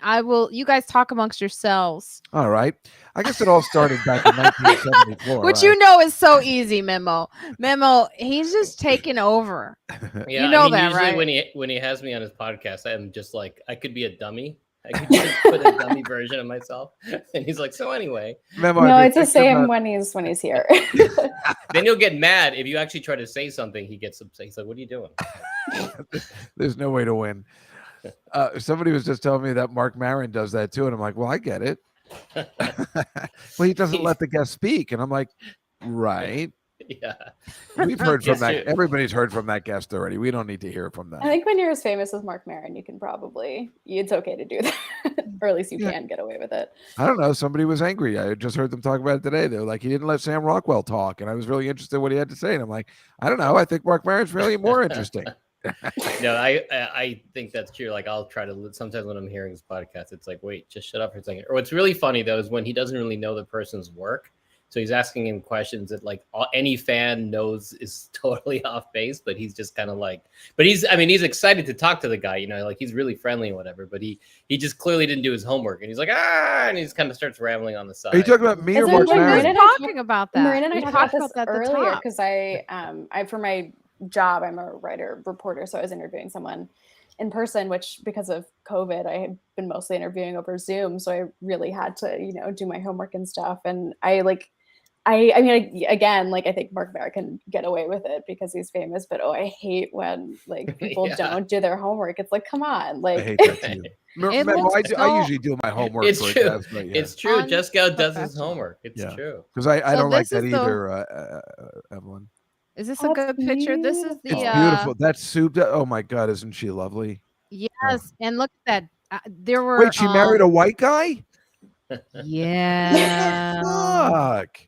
You guys talk amongst yourselves. All right. I guess it all started back in 1974. Which right? is so easy, Memo. He's just taking over. Yeah, you know usually that, right? when he has me on his podcast, I'm just like, I could be a dummy. I could just put a dummy version of myself. And he's like, so anyway. Memo, No, it's the same when he's here. Then he'll get mad if you actually try to say something. He gets upset. He's like, what are you doing? There's no way to win. Somebody was just telling me that Mark Maron does that too, and I'm like, well, I get it. Well, he doesn't let the guest speak, and I'm like, right. Yeah, we've heard from that. True. Everybody's heard from that guest already. We don't need to hear from them. I think when you're as famous as Mark Maron, you can probably it's okay to do that, or at least you can get away with it. I don't know. Somebody was angry. I just heard them talk about it today. They're like, he didn't let Sam Rockwell talk, and I was really interested in what he had to say. And I'm like, I don't know. I think Mark Maron's really more interesting. No, I think that's true. Like, I'll try to sometimes when I'm hearing his podcast, it's like, wait, just shut up for a second. Or what's really funny though is when he doesn't really know the person's work. So he's asking him questions that like any fan knows is totally off base, but he's just kind of like, but he's excited to talk to the guy, like he's really friendly and whatever, but he just clearly didn't do his homework, and he's like, and he just kind of starts rambling on the side. Are you talking about me or Mark Maron? We're talking about that. Marina and I talked about this at the earlier top. because I for my job, I'm a writer reporter, so I was interviewing someone in person, which because of COVID, I had been mostly interviewing over Zoom, so I really had to do my homework and stuff, and I think Mark Maron can get away with it because he's famous, but I hate when like people don't do their homework. It's like, come on, like. I hate that too. I usually do my homework. It's for true. a guest, but yeah. It's true. Juskow does his homework. It's true. Because I don't like that either, Evelyn. Is this a good picture? This is the. It's beautiful. That soup. Oh my God, isn't she lovely? Yes, and look at that. There were. Wait, she married a white guy? Yeah. Fuck.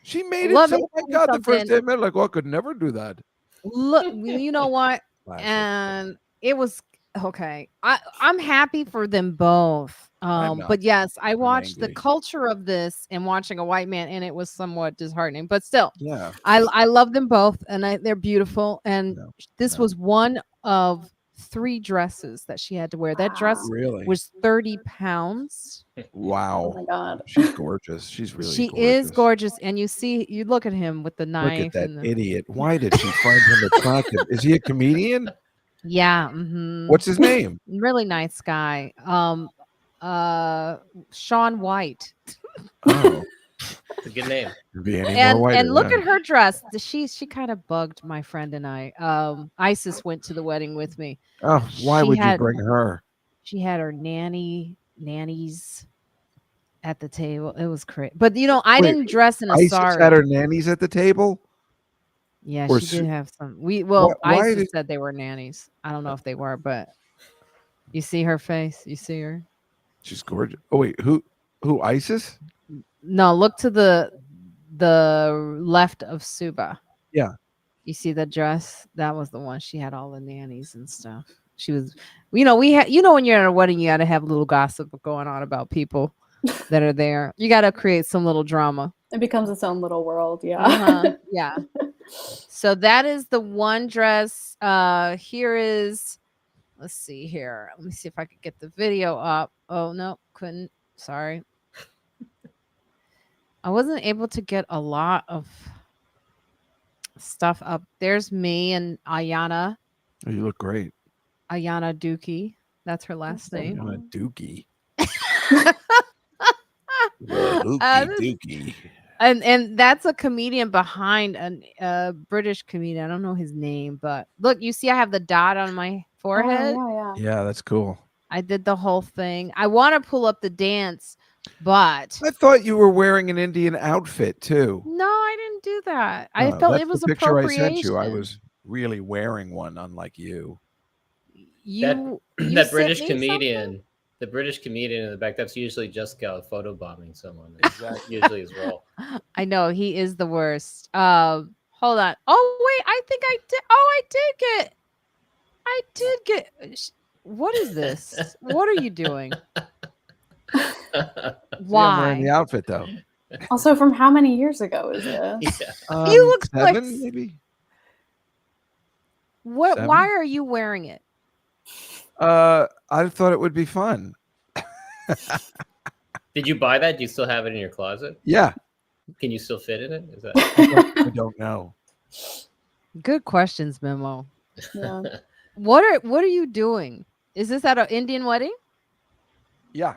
She made it. Oh my God, the first 10 minutes, like, I could never do that. Look, you know what? And it was okay. I'm happy for them both. But yes, I watched the culture of this and watching a white man, and it was somewhat disheartening. But still, yeah, I love them both, and they're beautiful. And this was one of 3 dresses that she had to wear. That dress was 30 pounds. Wow. Oh my God. She's gorgeous. She's really She is gorgeous. And you look at him with the knife. Look at that idiot. Why did she find him attractive? Is he a comedian? Yeah. What's his name? Really nice guy. Sean White. Oh. It's a good name. And look at her dress. She kind of bugged my friend and I. Isis went to the wedding with me. Oh, why would you bring her? She had her nannies at the table. It was crazy. But I didn't dress in a Isis sari. had her nannies at the table? Yeah, Or she did have some. why Isis said they were nannies. I don't know if they were, but you see her face. You see her. She's gorgeous. Oh wait, who Isis? No, look to the left of Suba. Yeah. You see the dress? That was the one. She had all the nannies and stuff. She was, we had, when you're at a wedding, you got to have a little gossip going on about people that are there. You got to create some little drama. It becomes its own little world. Yeah. Yeah. So that is the one dress. Here is, let's see here. Let me see if I could get the video up. Oh, no, couldn't. Sorry. I wasn't able to get a lot of stuff up. There's me and Ayana. Oh, you look great. Ayana Dookie. That's her last name. Ayana Dookie. Dookie. And that's a comedian behind a British comedian. I don't know his name, but look, you see, I have the dot on my forehead. Oh, yeah. Yeah, that's cool. I did the whole thing. I want to pull up the dance, but I thought you were wearing an Indian outfit too. no, I didn't do that. I Oh, felt that's it was the picture I sent appropriation. you. I was really wearing one, unlike you. You That sent British me comedian, something? the British comedian in the back, that's usually Juskow photobombing someone. Exactly. Usually his role. I know he is the worst. Hold on. Oh wait, I think I did. Oh, I did get. What is this? What are you doing? See, I'm wearing the Why? outfit though. Also, from how many years ago is this? Yeah. You look like 7, maybe. what? 7? Why are you wearing it? I thought it would be fun. Did you buy that? Do you still have it in your closet? Yeah, Can you still fit in it? Is that I don't know. Good questions, Memo. Yeah. What are you doing? Is this at an Indian wedding? Yeah,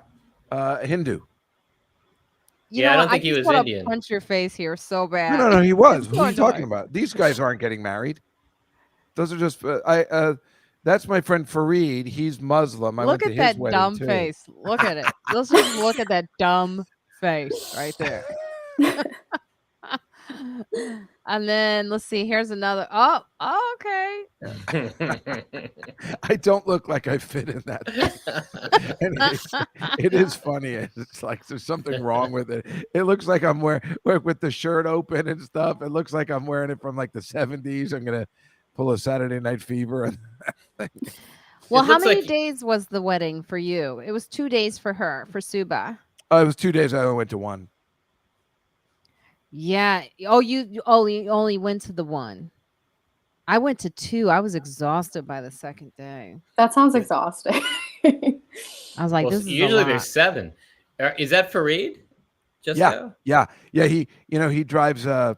Hindu. Yeah, I don't think he just was wanna Indian. Punch your face here so bad. No, he was. It's Who so are you talking annoying. about? These guys aren't getting married. Those are just that's my friend Fareed. He's Muslim. I Look went to at his that wedding dumb too. face. Look at it. Let's just look at that dumb face right there. And then let's see. Here's another. Oh, okay. I don't look like I fit in that thing. And it is funny. It's like there's something wrong with it. It looks like I'm wearing with the shirt open and stuff. It looks like I'm wearing it from like the 70s. I'm gonna pull a Saturday Night Fever. And Well, how looks many like- days was the wedding for you? It was 2 days for her, for Suba. it was 2 days. I only went to one. Yeah. Oh, you only went to the one. I went to 2. I was exhausted by the second day. That sounds exhausting. I was like, Well, this is usually a lot. there's 7. Is that Fareed? Yeah. He drives a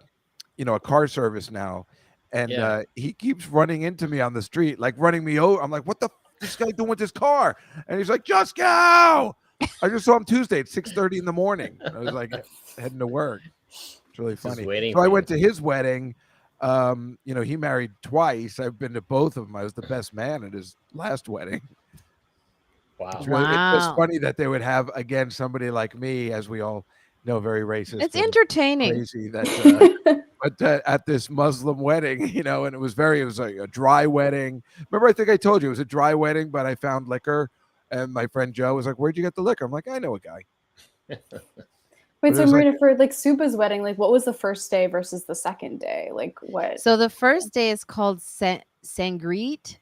car service now, and Yeah. he keeps running into me on the street, like running me over. I'm like, what the this guy doing with this car? And he's like, Juskow. I just saw him Tuesday at 6:30 in the morning. I was like heading to work. It's really Just funny. waiting So I for went you. to his wedding. He married twice. I've been to both of them. I was the best man at his last wedding. Wow. It's really, it's just Wow. funny that they would have again somebody like me, as we all know, very racist. It's and entertaining. crazy that but at this Muslim wedding, and it was like a dry wedding. Remember, I think I told you it was a dry wedding, but I found liquor, and my friend Joe was like, "Where'd you get the liquor?" I'm like, "I know a guy." Wait, But so it was like- Marina, for like Suba's wedding, like what was the first day versus the second day? Like what? So the first day is called Sangreet.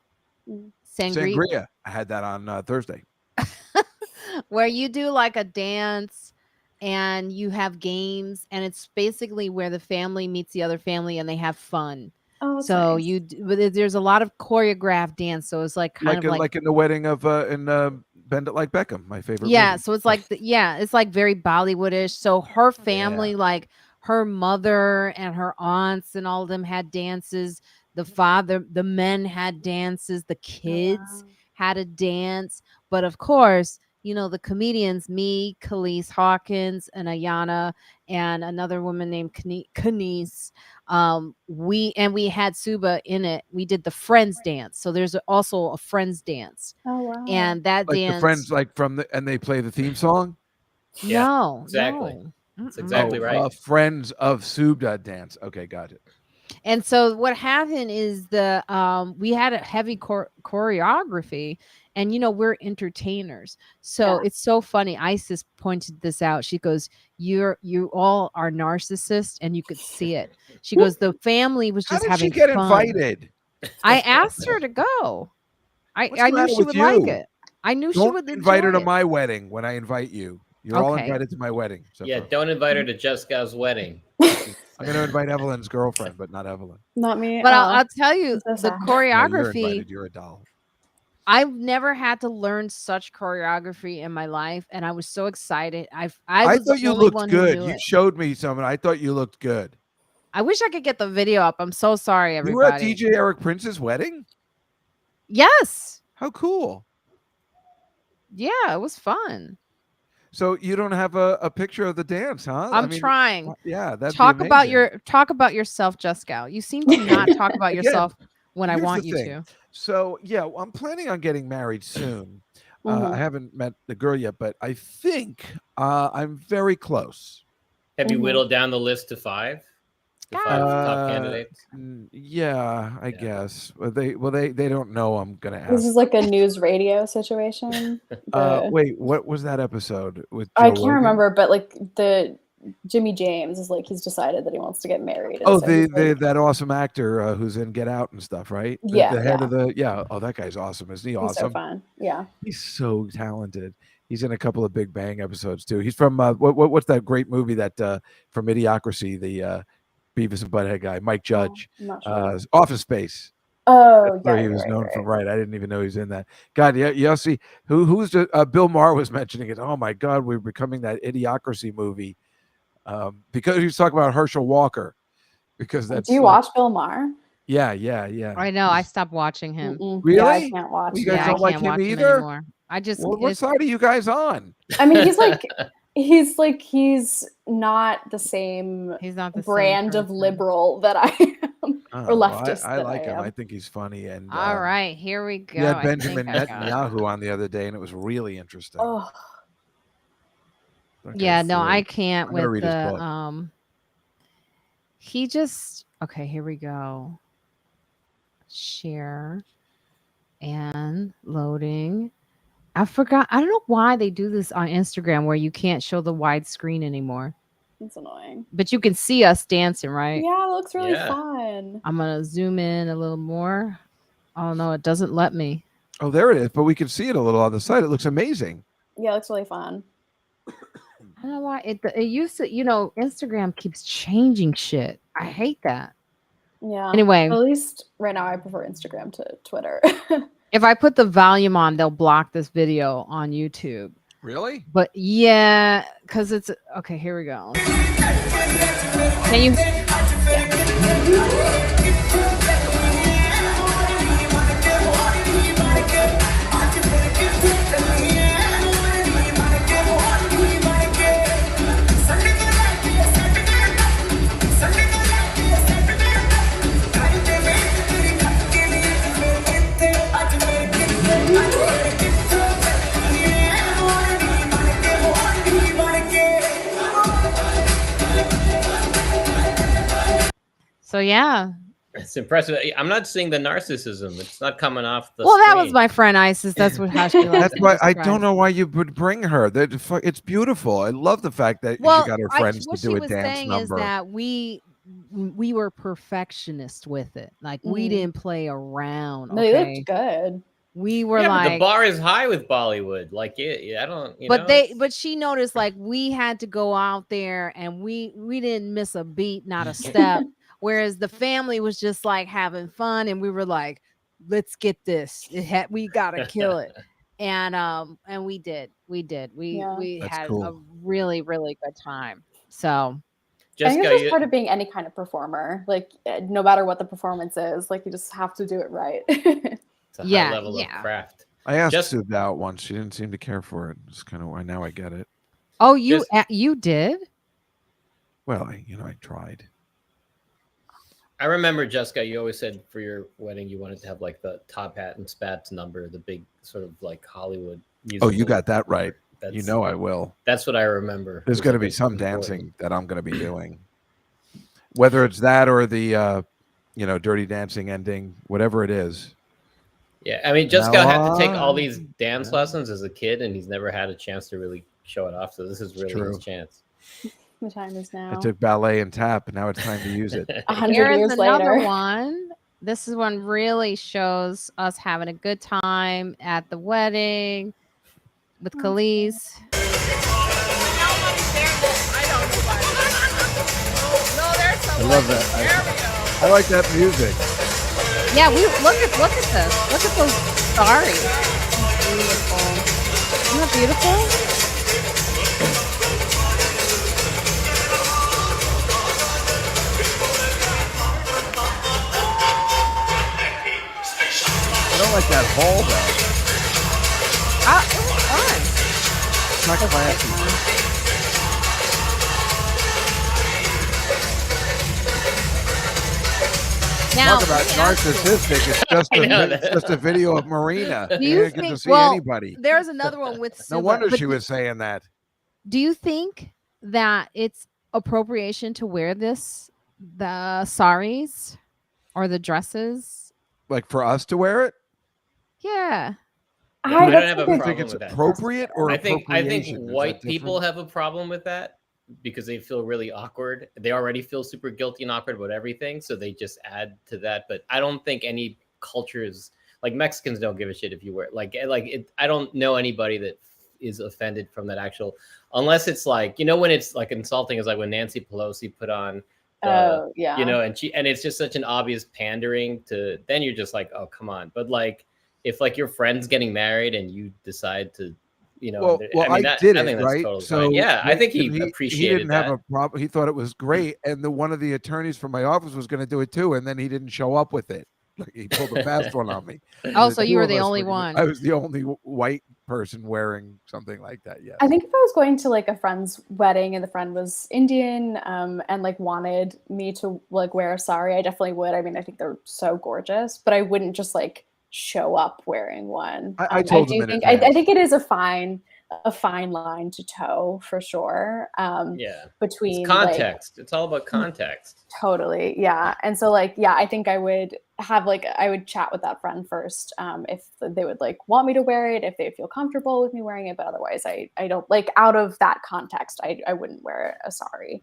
Mm. Sangreet, Sangria. I had that on Thursday. where you do like a dance and you have games, and it's basically where the family meets the other family and they have fun. Oh, that's So nice. but there's a lot of choreographed dance. So it's like kind of Like in the wedding of in Bend It Like Beckham, my favorite. yeah. movie. So it's like it's like very Bollywoodish. So her family, like her mother and her aunts and all of them had dances. The men had dances. The kids wow. had a dance. But of course, the comedians, me, Khalees Hawkins, and Ayana, and another woman named Kanice. We had Suba in it. We did the Friends dance. So there's also a Friends dance. Oh wow. And that Like dance. the friends, like and they play the theme song. Yeah, No, exactly. no. That's Mm-mm. exactly right. Friends of Subda dance. Okay, got it. And so what happened is we had a heavy choreography, and we're entertainers, so Yeah. it's so funny. Isis pointed this out. She goes, you all are narcissists, and you could see it. She goes, the family was How just did having she get fun. invited? I asked her to go. What's I the knew matter she with would like you? it. I knew she Don't would invite her enjoy to it. my wedding when I invite you. You're all Okay. invited to my wedding. Yeah, don't invite her to Juskow's wedding. I'm going to invite Evelyn's girlfriend, but not Evelyn. Not me. But Oh, I'll tell you, I'm so the sad. No, you're choreography. invited. You're a doll. I've never had to learn such choreography in my life, and I was so excited. I I was thought the you only looked one who good. knew You it. showed me some, and I thought you looked good. I wish I could get the video up. I'm so sorry, You were at everybody. DJ Eric Prince's wedding? Yes. How cool. Yeah, it was fun. So you don't have a picture of the dance, huh? I'm trying. Yeah, that's talk about yourself, Juskow. You seem to not talk about yourself when I want you to. So yeah, I'm planning on getting married soon. Mhm. I haven't met the girl yet, but I think I'm very close. Have you whittled down the list to 5? The 5 top candidates? Yeah, I guess. They don't know I'm gonna ask. This is like a news radio situation. Wait, what was that episode with Joe I can't Rogan? remember, but like the Jimmy James is like he's decided that he wants to get married. Oh, so he's, like, that awesome actor who's in Get Out and stuff, right? Yeah, the head of the Oh, that guy's awesome. Isn't he he's so awesome? fun. Yeah. He's so talented. He's in a couple of Big Bang episodes too. He's from what's that great movie that from Idiocracy, the Beavis and Butthead guy, Mike Judge, I'm not sure. Office Space. Oh, Where yeah, he was known from. right. Right, I didn't even know he was in that. God, yeah, see who's Bill Maher was mentioning it. Oh my God, we're becoming that Idiocracy movie because he was talking about Herschel Walker. Because that's. Do you watch Bill Maher? Yeah. I know. I stopped watching him. Really? Yeah, I can't watch. You guys don't like him either? Anymore. I just. What side are you guys on? I mean, he's not the same. He's not the brand same of liberal that I am, or leftist. I like him. am. I think he's funny. And all right, here we go. We had Benjamin Netanyahu on the other day, and it was really interesting. Oh. Yeah, no, I can't with the he just okay, here we go. Share and loading. I forgot. I don't know why they do this on Instagram where you can't show the wide screen anymore. It's annoying. But you can see us dancing, right? Yeah, it looks really fun. I'm gonna zoom in a little more. Oh no, it doesn't let me. Oh, there it is. But we can see it a little on the side. It looks amazing. Yeah, it looks really fun. I don't know why it used to, Instagram keeps changing shit. I hate that. Yeah. Anyway, at least right now I prefer Instagram to Twitter. If I put the volume on, they'll block this video on YouTube. Really? But yeah, because it's okay. Here we go. Can you? So yeah, it's impressive. I'm not seeing the narcissism. It's not coming off the. Well, screen. that was my friend Isis. That's how she. That's why I don't know why you would bring her. It's beautiful. I love the fact that she got her friends to do a dance number. What she was saying is that we were perfectionists with it. Like we didn't play around. No, they looked good. We were but the bar is high with Bollywood. Like I don't. But she noticed like we had to go out there and we didn't miss a beat, not a step. Whereas the family was just like having fun, and we were like, "Let's get this. We gotta kill it." And we did. We had a really, really good time. So, I think it's just part of being any kind of performer. Like, no matter what the performance is, like you just have to do it right. It's a high level of craft. I asked Sue out once. She didn't seem to care for it. It's kind of now I get it. Oh, you did? Well, I tried. I remember, Jessica, you always said for your wedding you wanted to have like the Top Hat and Spats number, the big sort of like Hollywood music. Oh, you got that right. I will. That's what I remember. There's going to be some dancing that I'm going to be doing. Whether it's that or the, Dirty Dancing ending, whatever it is. Yeah, I mean, Jessica had to take all these dance lessons as a kid, and he's never had a chance to really show it off. So this is really his chance. The time is now. I took ballet and tap, and now it's time to use it. 100 Here's years another later. one. This is one really shows us having a good time at the wedding with Khalees. I love that. I like that music. Yeah, look at this. Look at those starries. Beautiful. Isn't that beautiful? I don't like that hall though. It was fun. It's not classy. Now, Talk about narcissistic. It's just a video of Marina. Do You you didn't get to think? see Well, anybody. there's another one with. No Suga, wonder but she was saying that. Do you think that it's appropriation to wear the saris or the dresses? Like for us to wear it? Yeah. Yeah, I don't that's have a a good- You think problem it's with that. appropriate or I think appropriation? Is that white people different? have a problem with that because they feel really awkward. They already feel super guilty and awkward about everything, so they just add to that. But I don't think any cultures like Mexicans don't give a shit if you wear it. I don't know anybody that is offended from that actual, unless it's like, you know, when it's like insulting is like when Nancy Pelosi put on Oh, yeah. you know, and it's just such an obvious pandering to, then you're just like, oh, come on. But like, if like your friend's getting married and you decide to, you know, Well, I think did that's it, right? totally So fine. Yeah, I think he he appreciated didn't have that. a problem. He thought it was great, and one of the attorneys from my office was going to do it too, and then he didn't show up with it. Like he pulled a fast one on me. Oh, The so you two were of the us only were one. I was the only white person wearing something like that. Yes. I think if I was going to like a friend's wedding and the friend was Indian, and like wanted me to like wear a sari, I definitely would. I mean, I think they're so gorgeous, but I wouldn't just like show up wearing one. I told them do in think advance. I think it is a fine line to toe for sure. Yeah, Between it's context. It's all about context. Totally. Yeah. And so like, yeah, I think I would chat with that friend first, if they would like want me to wear it, if they feel comfortable with me wearing it, but otherwise I don't like, out of that context, I wouldn't wear a sari.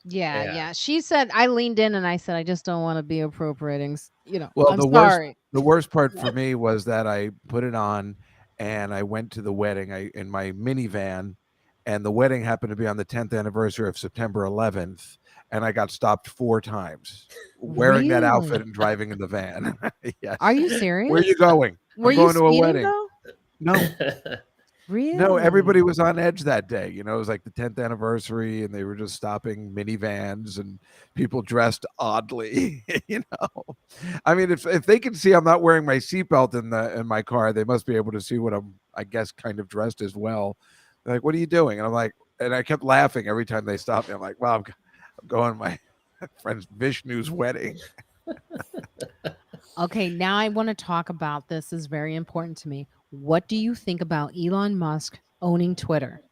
Yeah. She said, I leaned in and I said, I just don't want to be appropriating, you know. Well, I'm sorry. The worst part for me was that I put it on and I went to the wedding in my minivan, and the wedding happened to be on the 10th anniversary of September 11th, and I got stopped 4 times wearing that outfit Really? and driving in the van. Yes. Are you serious? Where are you going? Were I'm you going to a speeding wedding. though? No. Really? No, everybody was on edge that day. You know, it was like the 10th anniversary, and they were just stopping minivans and people dressed oddly. You know, I mean, if they can see I'm not wearing my seatbelt in my car, they must be able to see what I'm, I guess, kind of dressed as well. They're like, "What are you doing?" And I'm like, and I kept laughing every time they stopped me. I'm like, "Well, I'm going to my friend's Vishnu's wedding." Okay, now I want to talk about this. Is very important to me. What do you think about Elon Musk owning Twitter?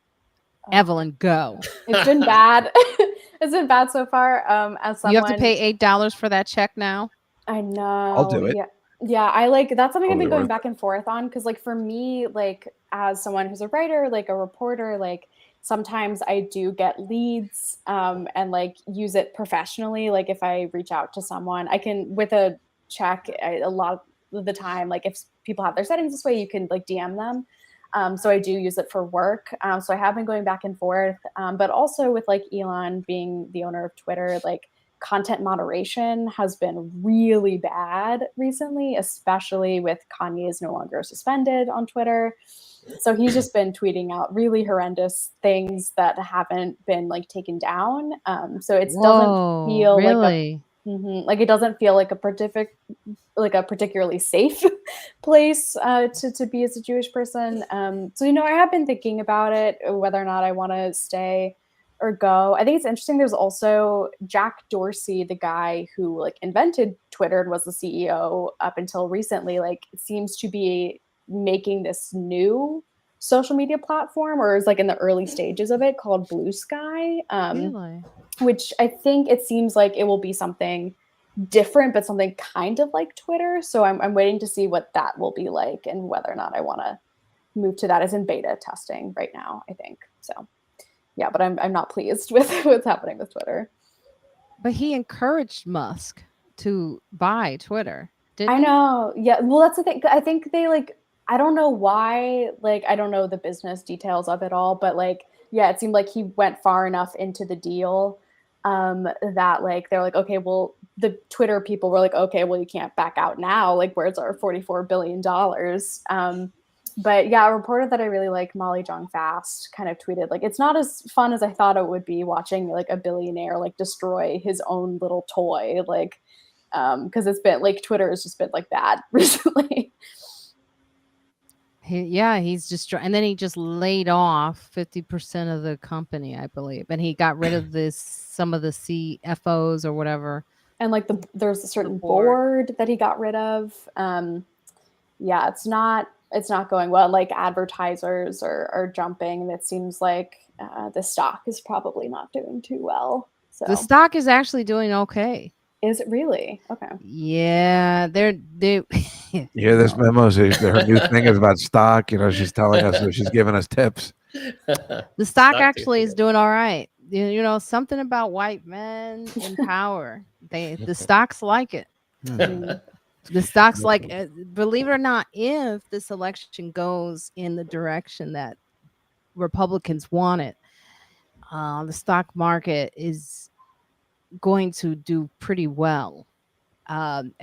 Evelyn, go. It's been bad. It's been bad so far. As someone, You have to pay $8 for that check now. I know. I'll do it. Yeah. I like, that's something I've Totally been going worth back and forth on. Cause like for me, like as someone who's a writer, like a reporter, like sometimes I do get leads, and like use it professionally. Like if I reach out to someone, I can, with a check, a lot of the time, like if people have their settings this way, you can like DM them. So I do use it for work. So I have been going back and forth, but also with like Elon being the owner of Twitter, like content moderation has been really bad recently, especially with Kanye is no longer suspended on Twitter. So he's just been tweeting out really horrendous things that haven't been like taken down. So it doesn't feel really? like it doesn't feel like a particularly safe place to be as a Jewish person. So, you know, I have been thinking about it, whether or not I want to stay or go. I think it's interesting. There's also Jack Dorsey, the guy who like invented Twitter and was the CEO up until recently, like seems to be making this new social media platform, or is like in the early stages of it, called Blue Sky. Really? Which I think it seems like it will be something different, but something kind of like Twitter. So I'm waiting to see what that will be like and whether or not I want to move to that. It's in beta testing right now, I think. So yeah, but I'm not pleased with what's happening with Twitter. But he encouraged Musk to buy Twitter, didn't I he? know. Yeah. Well, that's the thing. I think they like, I don't know why, like, I don't know the business details of it all, but like, yeah, it seemed like he went far enough into the deal that like, they're like, okay, well, the Twitter people were like, okay, well, you can't back out now. Like, where's our $44 billion? But yeah, a reporter that I really like, Molly Jong Fast, kind of tweeted like, it's not as fun as I thought it would be watching like a billionaire like destroy his own little toy, like because it's been like Twitter has just been like bad recently. He's just and then he just laid off 50% of the company, I believe, and he got rid of some of the CFOs or whatever. And like there's a certain board. board that he got rid of. Yeah, it's not going well. Like advertisers are jumping, and it seems like the stock is probably not doing too well. So The stock is actually doing okay. is it really? Okay. Yeah, they You hear this memo? So her new thing is about stock. You know, she's telling us, she's giving us tips. the stock actually is doing all right. You know, something about white men in power. The stocks like it. The stocks like, believe it or not, if this election goes in the direction that Republicans want it, the stock market is going to do pretty well. And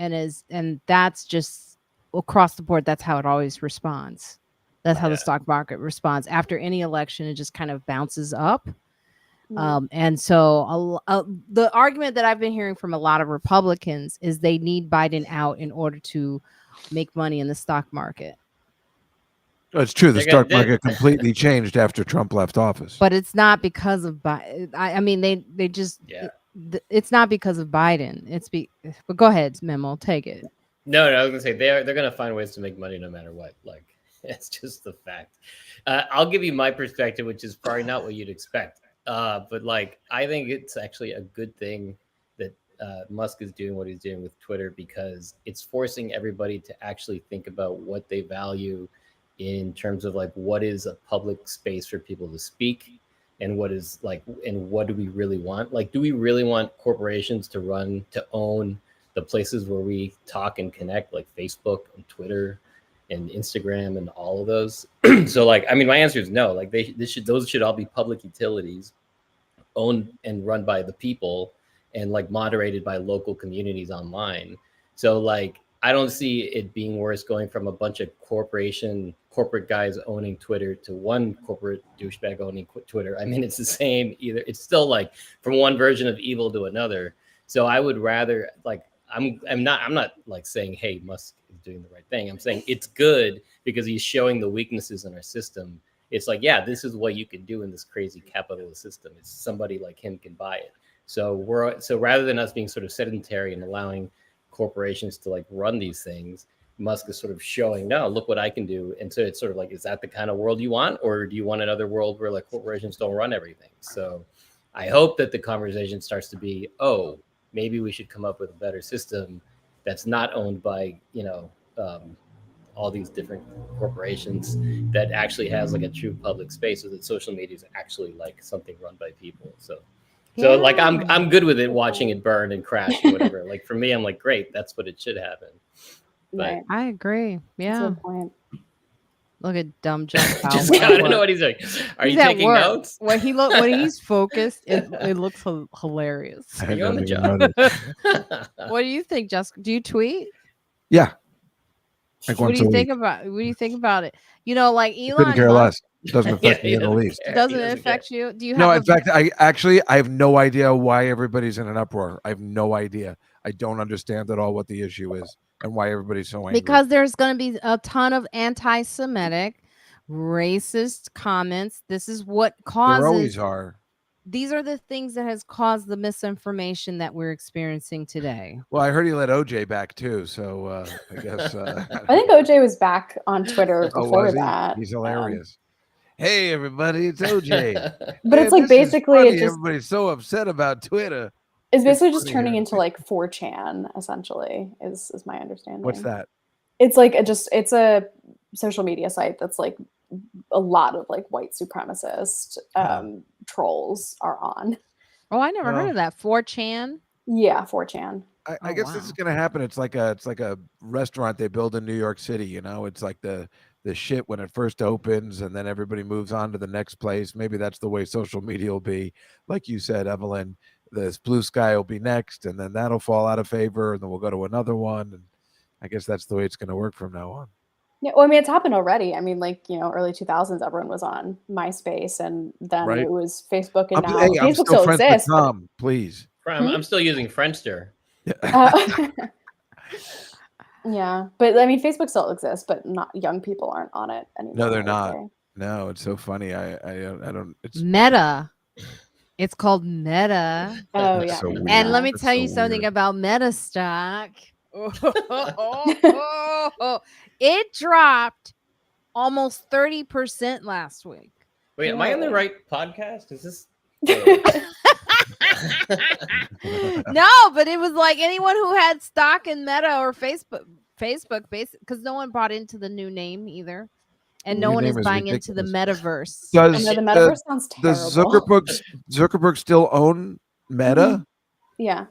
that's just across the board. That's how it always responds. That's how the stock market responds after any election. It just kind of bounces up. And so the argument that I've been hearing from a lot of Republicans is they need Biden out in order to make money in the stock market. It's true. The stock market completely changed after Trump left office. But it's not because of Biden. I mean, they just it's not because of Biden. But go ahead, Memo, take it. No, I was gonna say they're gonna find ways to make money no matter what. Like it's just the fact. I'll give you my perspective, which is probably not what you'd expect. But like, I think it's actually a good thing that Musk is doing what he's doing with Twitter, because it's forcing everybody to actually think about what they value in terms of like what is a public space for people to speak, and what is like, and what do we really want? Like, do we really want corporations to own the places where we talk and connect, like Facebook and Twitter and Instagram and all of those? So like, I mean, my answer is no. Like those should all be public utilities, owned and run by the people, and like moderated by local communities online. So like, I don't see it being worse going from a bunch of corporate guys owning Twitter to one corporate douchebag owning Twitter. I mean, it's the same either. It's still like from one version of evil to another. So I would rather like, I'm not like saying, hey, Musk is doing the right thing. I'm saying it's good because he's showing the weaknesses in our system. It's like, yeah, this is what you can do in this crazy capitalist system. It's somebody like him can buy it. So rather than us being sort of sedentary and allowing corporations to like run these things, Musk is sort of showing, no, look what I can do. And so it's sort of like, is that the kind of world you want? Or do you want another world where like corporations don't run everything? So I hope that the conversation starts to be, oh, maybe we should come up with a better system that's not owned by, all these different corporations, that actually has like a true public space, so that social media is actually like something run by people. So like I'm good with it, watching it burn and crash or whatever. Like for me, I'm like, great, that's what it should happen. But Right. I agree. Yeah. That's a good point. Look at dumb Juskow. I don't know what he's doing. Are you taking notes? When he's focused, it looks hilarious. I You're on the don't job. even know. What do you think, Juskow? Do you tweet? Yeah. Like What once do you a think week. about? What do you think about it? You know, like Couldn't Elon care Musk. less. It doesn't affect me in the least. care. Doesn't He it doesn't affect you? Do you have No, a- in fact, I have no idea why everybody's in an uproar. I have no idea. I don't understand at all what the issue is and why everybody's so angry. because there's going to be a ton of anti-Semitic, racist comments. This is what causes. There always are. These are the things that has caused the misinformation that we're experiencing today. Well, I heard he let OJ back too, so I guess. I think OJ was back on Twitter Oh, before was he? that. He's hilarious. Hey, everybody, it's OJ. But it's like this is basically funny. it just Everybody's so upset about Twitter. it's basically it's just funny turning here. into like 4chan, essentially, is my understanding. What's that? It's like it's a social media site that's like a lot of like white supremacist trolls are on. Oh, I never heard Well- of that. 4chan. Yeah, 4chan. I Oh, guess this is wow. gonna happen. It's like a restaurant they build in New York City. You know, it's like the shit when it first opens, and then everybody moves on to the next place. Maybe that's the way social media will be. Like you said, Evelyn, this blue sky will be next, and then that'll fall out of favor, and then we'll go to another one. And I guess that's the way it's gonna work from now on. Yeah, well, I mean, it's happened already. I mean, like, early 2000s, everyone was on MySpace, and then Right. it was Facebook, and I'm, now hey, I'm Facebook still still friends with exists. but- Tom. Please. I'm still using Friendster. uh, Yeah, but I mean, Facebook still exists, but not young people aren't on it anymore. No, they're I would not. say. No, it's so funny. I don't. It's Meta. It's called Meta. Oh that's yeah, so weird. And let me That's tell so you something weird. about Meta stock. It dropped almost 30% last week. Wait, am I on the Really? right podcast? Is this? No, but it was like anyone who had stock in Meta or Facebook, basically, because no one bought into the new name either, and no New one name is is buying into the ridiculous. metaverse. I Does know the metaverse sounds does terrible. Zuckerberg still own Meta? Yeah.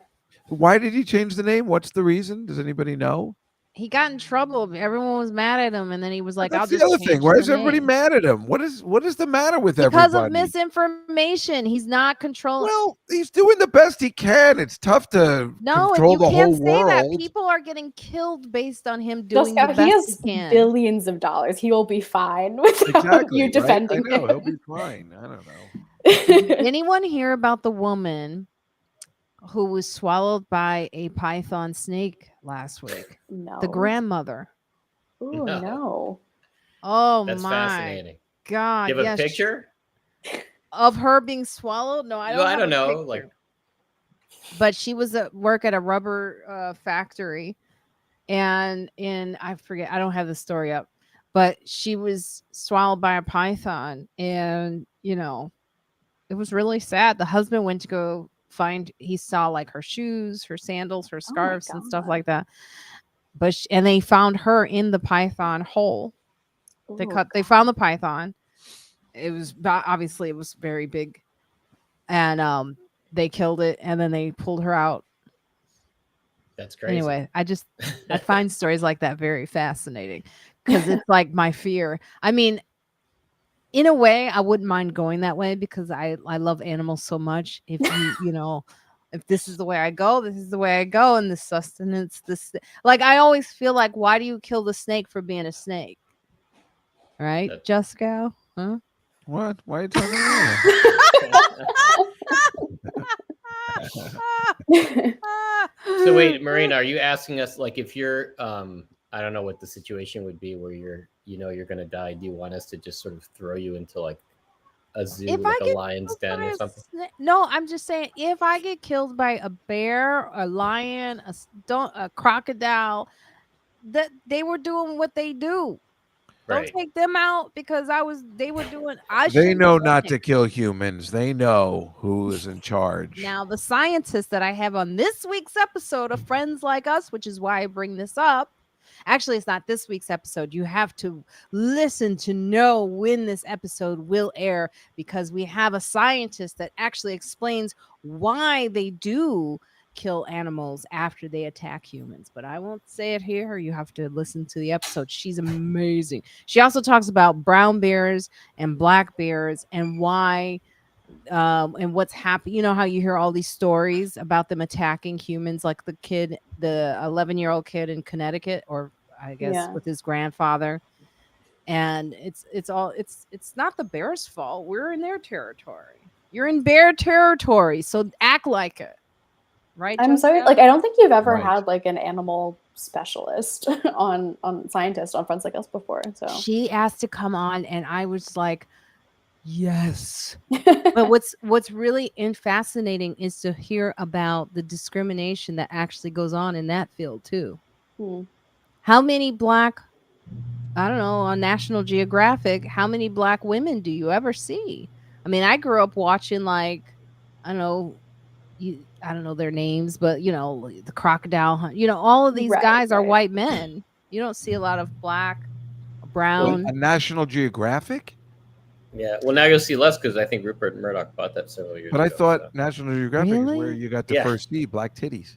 Why did he change the name? What's the reason? Does anybody know? He got in trouble. Everyone was mad at him, and then he was like, That's "I'll the just other thing. change Why the is everybody name." mad at him? What is the matter with Because of everybody? misinformation. He's not controlling. Well, he's doing the best he can. It's tough to No, and control you the can't whole say that. world. People are getting killed based on him doing Juskow, the he best has he can. billions of dollars. He will be fine without Exactly. you Right? defending I know him. he'll be fine. I don't know. Did anyone hear about the woman who was swallowed by a python snake last week? No. The grandmother. Ooh, No. no. Oh That's my fascinating. God. Do you have a yes, picture? of her being swallowed? No, I don't. Well, I have don't a know. picture. Like, But she was at work at a rubber factory, and I forget. I don't have the story up, but she was swallowed by a python, and it was really sad. The husband went to go find. He saw like her shoes, her sandals, her Oh my scarves, and stuff God. like that. But and they found her in the python hole. They Ooh, They found the python. It was obviously it was very big, and they killed it, and then they pulled her out. that's crazy. Anyway, I find stories like that very fascinating because it's like my fear. I mean, in a way, I wouldn't mind going that way because I love animals so much. If if this is the way I go, this is the way I go, and the sustenance, like I always feel like, why do you kill the snake for being a snake? Right, Juskow? Huh? What? Why are you talking to So wait, Marina, are you asking us like if you're I don't know what the situation would be where you're gonna die. Do you want us to just sort of throw you into like a zoo, If like I a get lion's killed den by or a something? no, I'm just saying if I get killed by a bear, a lion, a crocodile, that they were doing what they do. Don't Right. take them out because they were doing. I They shouldn't know be not living. to kill humans. They know who is in charge. Now, the scientists that I have on this week's episode of Friends Like Us, which is why I bring this up. Actually, it's not this week's episode. You have to listen to know when this episode will air because we have a scientist that actually explains why they do kill animals after they attack humans. But I won't say it here. You have to listen to the episode. She's amazing. She also talks about brown bears and black bears and why and what's happening. You know how you hear all these stories about them attacking humans, like the 11-year-old kid in Connecticut, or I guess Yeah. with his grandfather. And it's not the bear's fault. We're in their territory. You're in bear territory, so act like it, right? I'm sorry, Juskow? like I don't think you've ever Right. had like an animal specialist on scientist on Friends Like Us before. So She asked to come on, and I was like, yes. But what's really fascinating is to hear about the discrimination that actually goes on in that field too. How many black, I don't know, on National Geographic, how many black women do you ever see? I mean, I grew up watching like, I don't know, I don't know their names, but the crocodile hunt. All of these Right, guys are right. white men. You don't see a lot of black, brown. A National Geographic? Yeah. Well, now you'll see less because I think Rupert Murdoch bought that several years But ago. I thought so. National Geographic is where Really? you got to Yeah. first see black titties.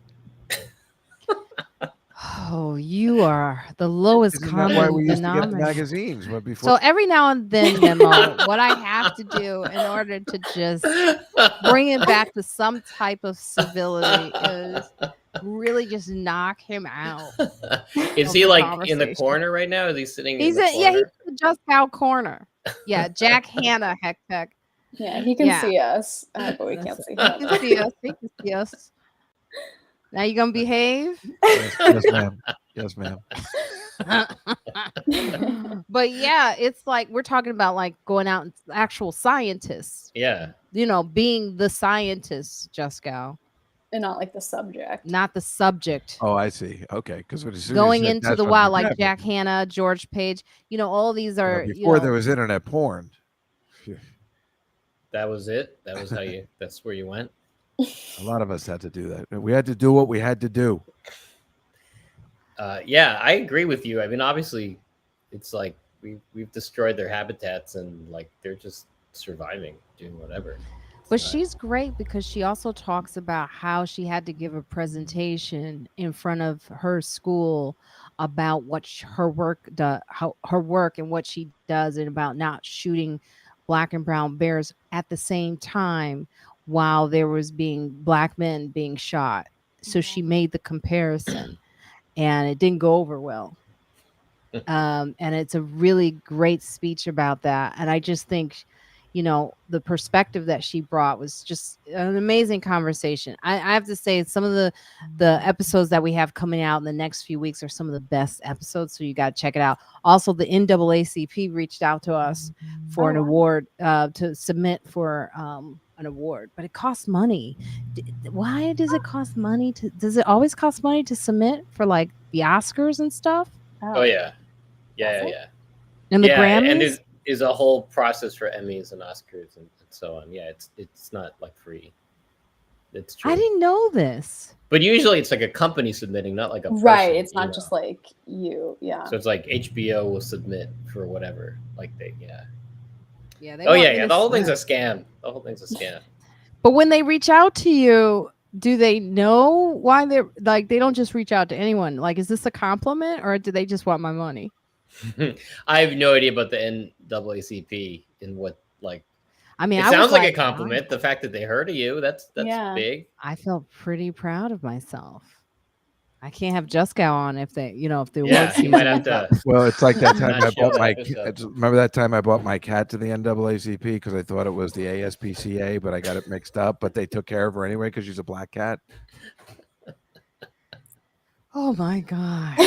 Oh, you are the lowest Isn't that why we common used to get the denominator. magazines? But before So every now and then, Memo, what I have to do in order to just bring it back to some type of civility is really just knock him out. Is of he the like in the conversation. corner right now? Is he sitting He's in the corner? he's in the Juskow corner. Yeah, Jack Hanna, heck. yeah, he can Yeah. see us, but we can't see He him. can see us. He can see us. Now you gonna behave? Yes, ma'am. Yes, ma'am. But yeah, it's like we're talking about like going out and actual scientists, Yeah. being the scientists, Juskow, And not like the subject. not the subject. Oh, I see. Okay, because as soon as Going you said into that's the what wild, was like happening. Jack Hanna, George Page, all these are, Before there was internet porn. Phew. That was it. That was how you. That's where you went. A lot of us had to do that. We had to do what we had to do. Yeah, I agree with you. I mean, obviously, it's like we've destroyed their habitats and like they're just surviving, doing whatever. But she's great because she also talks about how she had to give a presentation in front of her school about what her work how her work and what she does, and about not shooting black and brown bears at the same time while there was black men being shot. So she made the comparison, and it didn't go over well. And it's a really great speech about that. And I just think, the perspective that she brought was just an amazing conversation. I have to say, some of the episodes that we have coming out in the next few weeks are some of the best episodes. So you got to check it out. Also, the NAACP reached out to us for an award, to submit for an award, but it costs money. Why does it cost money does it always cost money to submit for like the Oscars and stuff? Oh yeah. Yeah. And the yeah, Grammys? and there's a whole process for Emmys and Oscars and so on. Yeah, it's not like free. It's true. I didn't know this. But usually it's like a company submitting, not like a person, Right. It's not just like you. Yeah. So it's like HBO will submit for whatever. Like they. Yeah. The whole thing's a scam. The whole thing's a scam. But when they reach out to you, do they know why they're like, they don't just reach out to anyone? Like, is this a compliment or do they just want my money? I have no idea about the NAACP and what, like, I mean, it sounds like a compliment. The fact that they heard of you, that's big. I felt pretty proud of myself. I can't have Juskow on if they, if the Yeah, you might have to. Well, it's like that time I bought my. episode. Remember that time I bought my cat to the NAACP because I thought it was the ASPCA, but I got it mixed up. But they took care of her anyway because she's a black cat. Oh my god.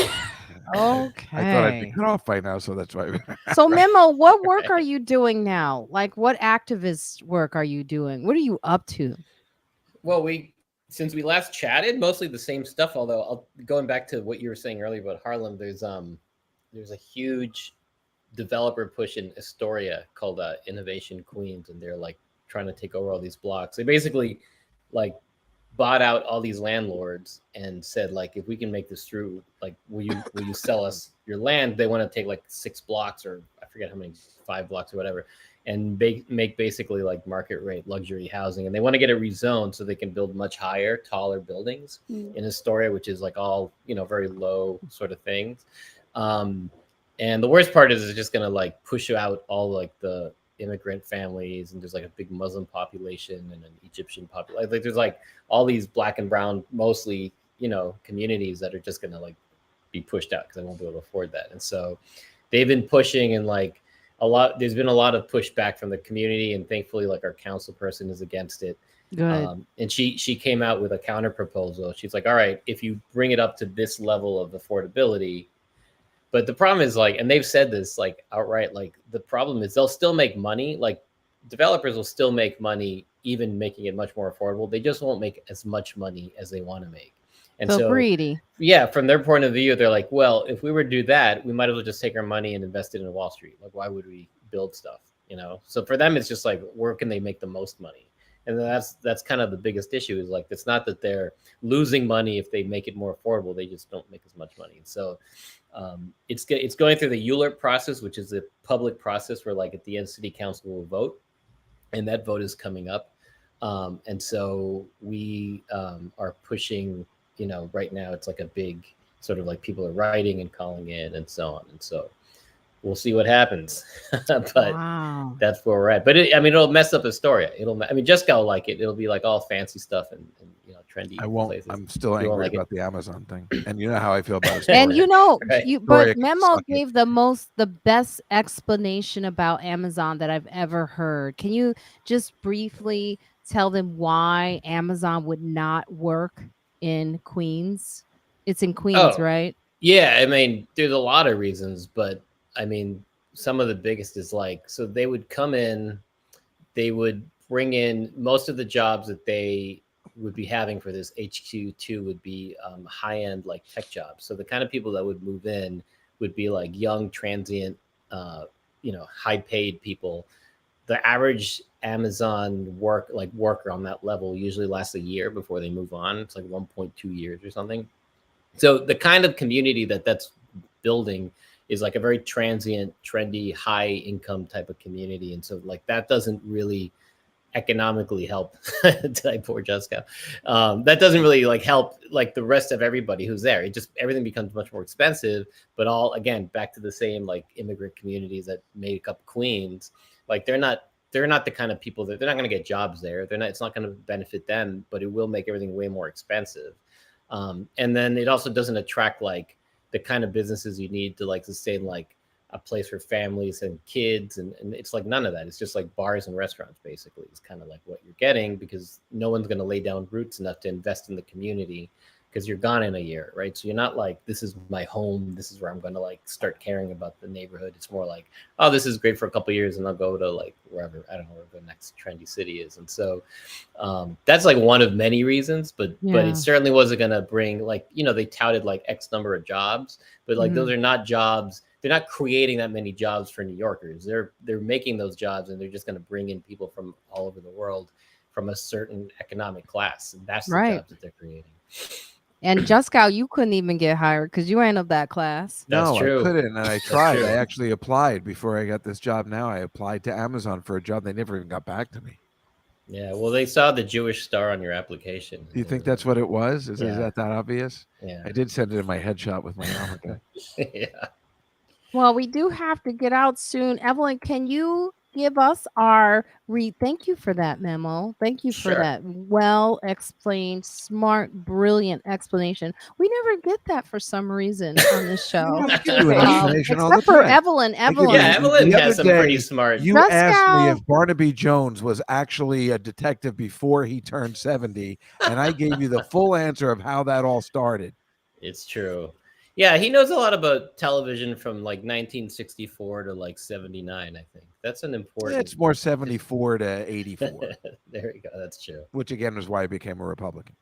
Okay. I thought I'd be cut off by now, so that's why. So Memo, what work are you doing now? Like, what activist work are you doing? What are you up to? Well, since we last chatted, mostly the same stuff. Although going back to what you were saying earlier about Harlem, there's a huge developer push in Astoria called Innovation Queens, and they're like trying to take over all these blocks. They basically like bought out all these landlords and said, like, if we can make this through, like, will you sell us your land? They want to take like 6 blocks, or I forget how many, 5 blocks or whatever, and make basically like market rate luxury housing. And they want to get it rezoned so they can build much higher, taller buildings in Astoria, which is like all, very low sort of things. And the worst part is it's just going to like push out all like the immigrant families, and there's like a big Muslim population and an Egyptian population. Like there's like all these black and brown, mostly, communities that are just going to like be pushed out because they won't be able to afford that. And so they've been pushing, and like there's been a lot of pushback from the community, and thankfully like our council person is against it. Good. And she came out with a counter proposal. She's like, all right, if you bring it up to this level of affordability. But the problem is, like, and they've said this like outright, like the problem is they'll still make money. Like developers will still make money, even making it much more affordable. They just won't make as much money as they want to make. And so greedy. Yeah, from their point of view, they're like, well, if we were to do that, we might as well just take our money and invest it in Wall Street. Like, why would we build stuff? So for them, it's just like, where can they make the most money? And that's kind of the biggest issue, is like, it's not that they're losing money if they make it more affordable. They just don't make as much money. And so it's going through the ULERP process, which is a public process where, like, at the end, city council will vote, and that vote is coming up. And so we are pushing, right now it's like a big sort of like people are writing and calling in and so on. And so we'll see what happens. But wow. That's where we're at. But it'll mess up Astoria. Juskow will like it. It'll be like all fancy stuff and trendy. I won't. Places. I'm still angry like about the Amazon thing, and you know how I feel about Astoria. And Right. but Memo gave the best explanation about Amazon that I've ever heard. Can you just briefly tell them why Amazon would not work in Queens? It's in Queens, right? Yeah, I mean, there's a lot of reasons, but I mean, some of the biggest is like, so they would come in, they would bring in most of the jobs that they would be having for this HQ2 would be high-end like tech jobs. So the kind of people that would move in would be like young, transient, high-paid people. The average Amazon worker on that level usually lasts a year before they move on. It's like 1.2 years or something. So the kind of community that's building is like a very transient, trendy, high income type of community. And so like that doesn't really economically help. Did I poor Juskow? That doesn't really like help like the rest of everybody who's there. It just, everything becomes much more expensive, but all, again, back to the same like immigrant communities that make up Queens. Like they're not the kind of people that they're not going to get jobs there. It's not going to benefit them, but it will make everything way more expensive. And then it also doesn't attract like the kind of businesses you need to like sustain like a place for families and kids. And it's like none of that. It's just like bars and restaurants, basically. It's kind of like what you're getting because no one's going to lay down roots enough to invest in the community because you're gone in a year, right? So you're not like, this is my home. This is where I'm going to like start caring about the neighborhood. It's more like, oh, this is great for a couple of years and I'll go to like wherever, I don't know where the next trendy city is. And so that's like one of many reasons, but it certainly wasn't going to bring like, they touted like X number of jobs, but like those are not jobs. They're not creating that many jobs for New Yorkers. They're making those jobs and they're just going to bring in people from all over the world from a certain economic class. And that's the jobs that they're creating. And Juskow, you couldn't even get hired because you ain't of that class. No, I couldn't, and I tried. I actually applied before I got this job. Now I applied to Amazon for a job. They never even got back to me. Yeah, well, they saw the Jewish star on your application. Do you think that's what it was? Is that obvious? Yeah, I did send it in my headshot with my yarmulke. Yeah. Well, we do have to get out soon. Evelyn, can you give us our thank you for that memo. Thank you for that well explained, smart, brilliant explanation. We never get that for some reason on this show. Except for Evelyn. Yeah, Evelyn has some pretty smart. You asked me if Barnaby Jones was actually a detective before he turned 70, and I gave you the full answer of how that all started. It's true. Yeah, he knows a lot about television from like 1964 to like 79, I think. That's an important... It's more 74 to 84. There you go. That's true. Which, again, is why I became a Republican.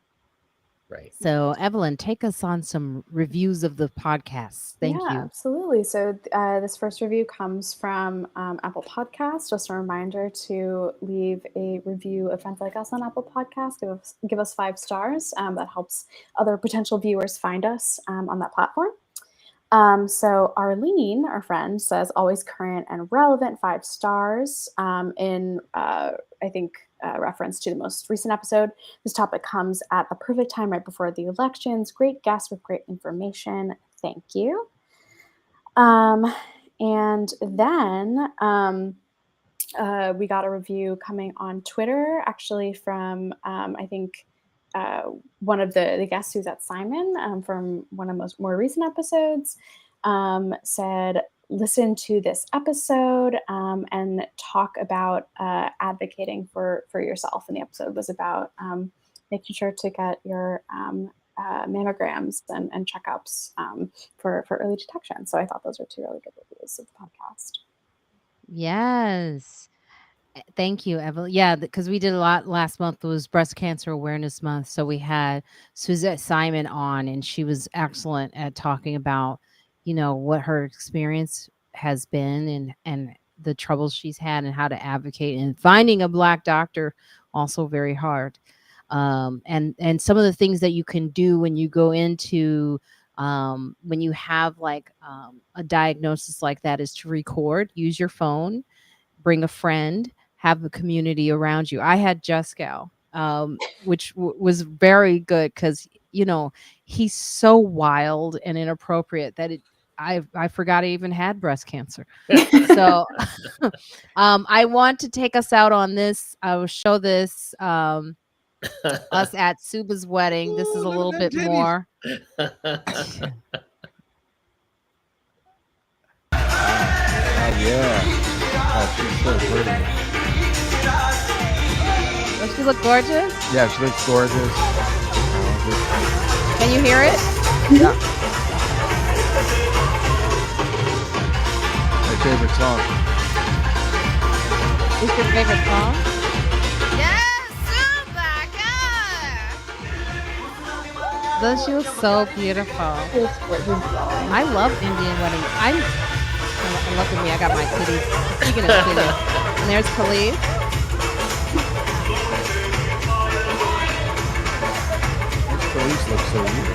Right. So, Evelyn, take us on some reviews of the podcasts. Thank you. Absolutely. So this first review comes from Apple Podcasts. Just a reminder to leave a review of Friends Like Us on Apple Podcasts. Give us 5 stars. That helps other potential viewers find us on that platform. So Arlene, our friend, says always current and relevant, 5 stars I think reference to the most recent episode. This topic comes at the perfect time right before the elections. Great guest with great information. Thank you. And then we got a review coming on Twitter, actually from I think one of the guests who's at Simon from one of more recent episodes said, listen to this episode and talk about advocating for yourself. And the episode was about making sure to get your mammograms and checkups for early detection. So I thought those were 2 really good reviews of the podcast. Yes. Thank you, Evelyn. Yeah, because we did a lot last month. It was Breast Cancer Awareness Month. So we had Suzette Simon on, and she was excellent at talking about, what her experience has been and the troubles she's had and how to advocate, and finding a Black doctor also very hard. And some of the things that you can do when you go into when you have like a diagnosis like that is to record, use your phone, bring a friend, have the community around you. I had Juskow, which was very good because, he's so wild and inappropriate that I forgot I even had breast cancer. So I want to take us out on this. I will show this us at Suba's wedding. This is a little bit more. Yeah. Oh, she's so pretty. Does she look gorgeous? Yeah, she looks gorgeous. Can you hear it? Yeah. My favorite song. What's your favorite song? Does she look so beautiful? I love Indian weddings. Look at me. I got my titties. Speaking of titties, and there's Khalid. Police look so weird.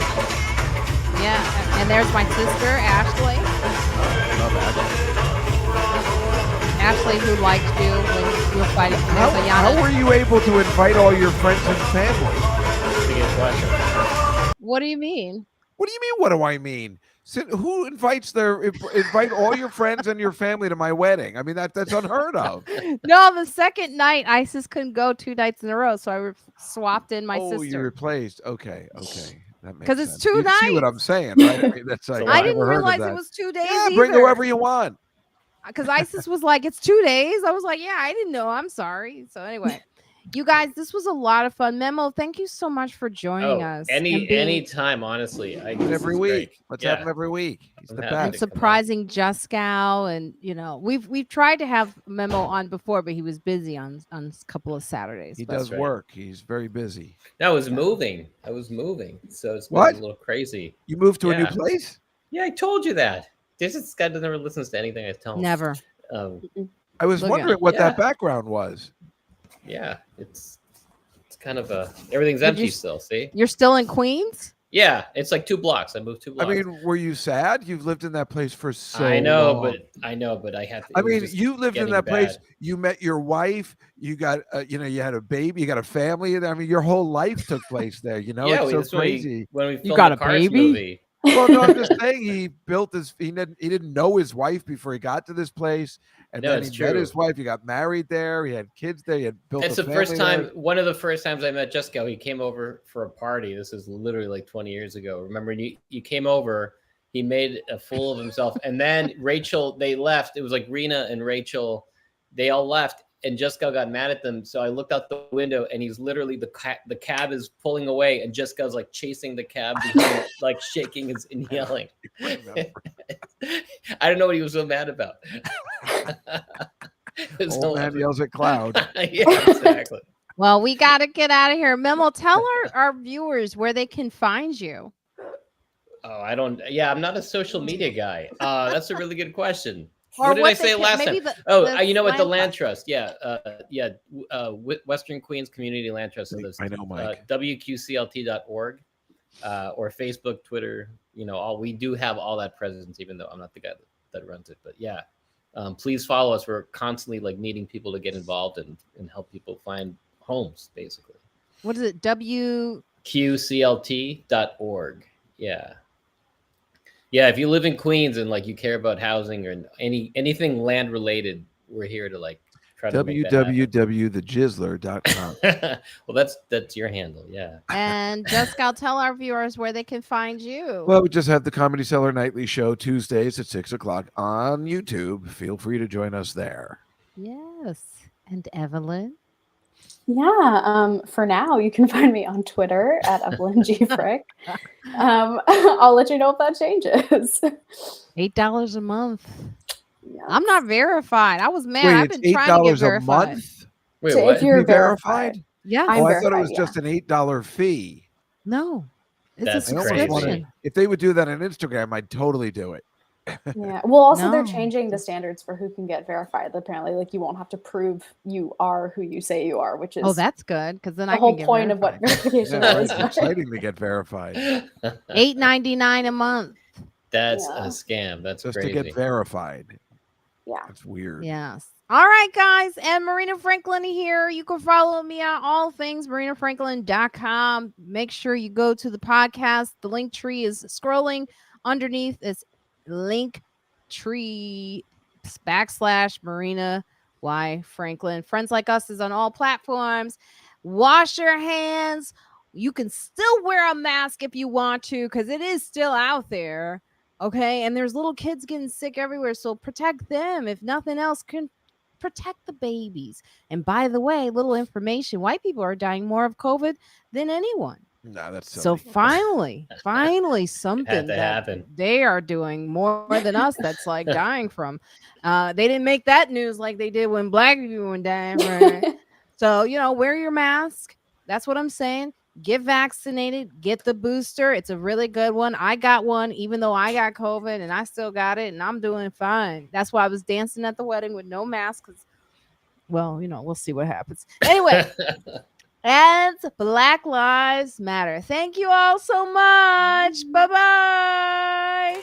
Yeah, and there's my sister Ashley. Love Ashley, who liked you when you were fighting. How were you able to invite all your friends and family? What do you mean? What do you mean? What do I mean? Who invites invite all your friends and your family to my wedding? I mean that's unheard of. No, the second night Isis couldn't go 2 nights in a row, so I swapped in my sister. Oh, you replaced. Okay. Because it's 2 you nights. See what I'm saying, right? I mean, that's like I didn't realize it was 2 days. Yeah, bring whoever you want. Because Isis was like, it's 2 days. I was like, yeah, I didn't know. I'm sorry. So anyway, you guys, this was a lot of fun. Memo, thank you so much for joining us. Any time, honestly. Every week. Let's have him every week. He's the best. And surprising Juskow, and we've tried to have Memo on before, but he was busy on a couple of Saturdays. He does work. He's very busy. No, I was moving. So it's been a little crazy. You moved to a new place? Yeah, I told you that. This guy never listens to anything I tell him. Never. I was wondering what that background was. Yeah, it's kind of everything's empty still. See, you're still in Queens. Yeah, it's like 2 blocks. I moved 2 blocks. I mean, were you sad? You've lived in that place for so long. I know, but I have to. I mean, you lived in that place. You met your wife. You got, you had a baby. You got a family. I mean, your whole life took place there. Yeah, it's so crazy. When we you got a baby. Movie. Well, no, I'm just saying he built his. He didn't know his wife before he got to this place, and then he met his wife. He got married there. He had kids there. He had built. It's the first time. One of the first times I met Juskow. He came over for a party. This is literally like 20 years ago. Remember, you came over. He made a fool of himself, and then Rachel. They left. It was like Rena and Rachel. They all left, and Juskow got mad at them. So I looked out the window, and he's literally the cab is pulling away, and Juskow's like chasing the cab, behind, like shaking and yelling. I don't know what he was so mad about. Old man yells at cloud. Yeah, exactly. Well, we got to get out of here. Memo, tell our viewers where they can find you. Oh, I'm not a social media guy. That's a really good question. Or what did I say last time? You know what? The Land Trust. Western Queens Community Land Trust. I know, Mike. WQCLT.org or Facebook, Twitter. We do have all that presence, even though I'm not the guy that runs it. But yeah, please follow us. We're constantly needing people to get involved and help people find homes, basically. What is it? WQCLT.org. Yeah. Yeah, if you live in Queens and you care about housing or anything land related, we're here to try to www.thejizzler.com. Well, that's your handle, yeah. And Juskow, tell our viewers where they can find you. Well, we just have the Comedy Cellar Nightly Show Tuesdays at 6:00 on YouTube. Feel free to join us there. Yes, and Evelyn. Yeah, for now, you can find me on Twitter at Evelyn G. Frick. I'll let you know if that changes. $8 a month. Yes. I'm not verified. I was mad. Wait, I've been trying to get verified. $8 a month? Wait, so what? if you're verified? Yeah. I'm I thought it verified, was just an $8 fee. No, it's That's a crazy. subscription. If they would do that on Instagram, I'd totally do it. Yeah. Well, also they're No. changing the standards for who can get verified. Apparently, you won't have to prove you are who you say you are, which is that's good because then the I whole can get point of what verified. verification Yeah, is. it's exciting to get verified. $8.99 a month. That's Yeah. a scam. That's Just crazy. to get verified. Yeah. That's weird. Yes. All right, guys. And Marina Franklin here. You can follow me on all things marinafranklin.com. Make sure you go to the podcast. The link tree is scrolling underneath. It's Linktree/Marina Y Franklin. Friends Like Us is on all platforms. Wash your hands. You can still wear a mask if you want to, because it is still out there. Okay. And there's little kids getting sick everywhere. So protect them. If nothing else, can protect the babies. And by the way, little information, white people are dying more of COVID than anyone. No, that's So silly. finally something to that happen. they are doing more than us that's like dying from. They didn't make that news like they did when black people were dying from it. So, you know, wear your mask. That's what I'm saying. Get vaccinated, get the booster. It's a really good one. I got one, even though I got COVID and I still got it and I'm doing fine. That's why I was dancing at the wedding with no mask because, well, you know, we'll see what happens. Anyway, and Black Lives Matter. Thank you all so much. Bye bye.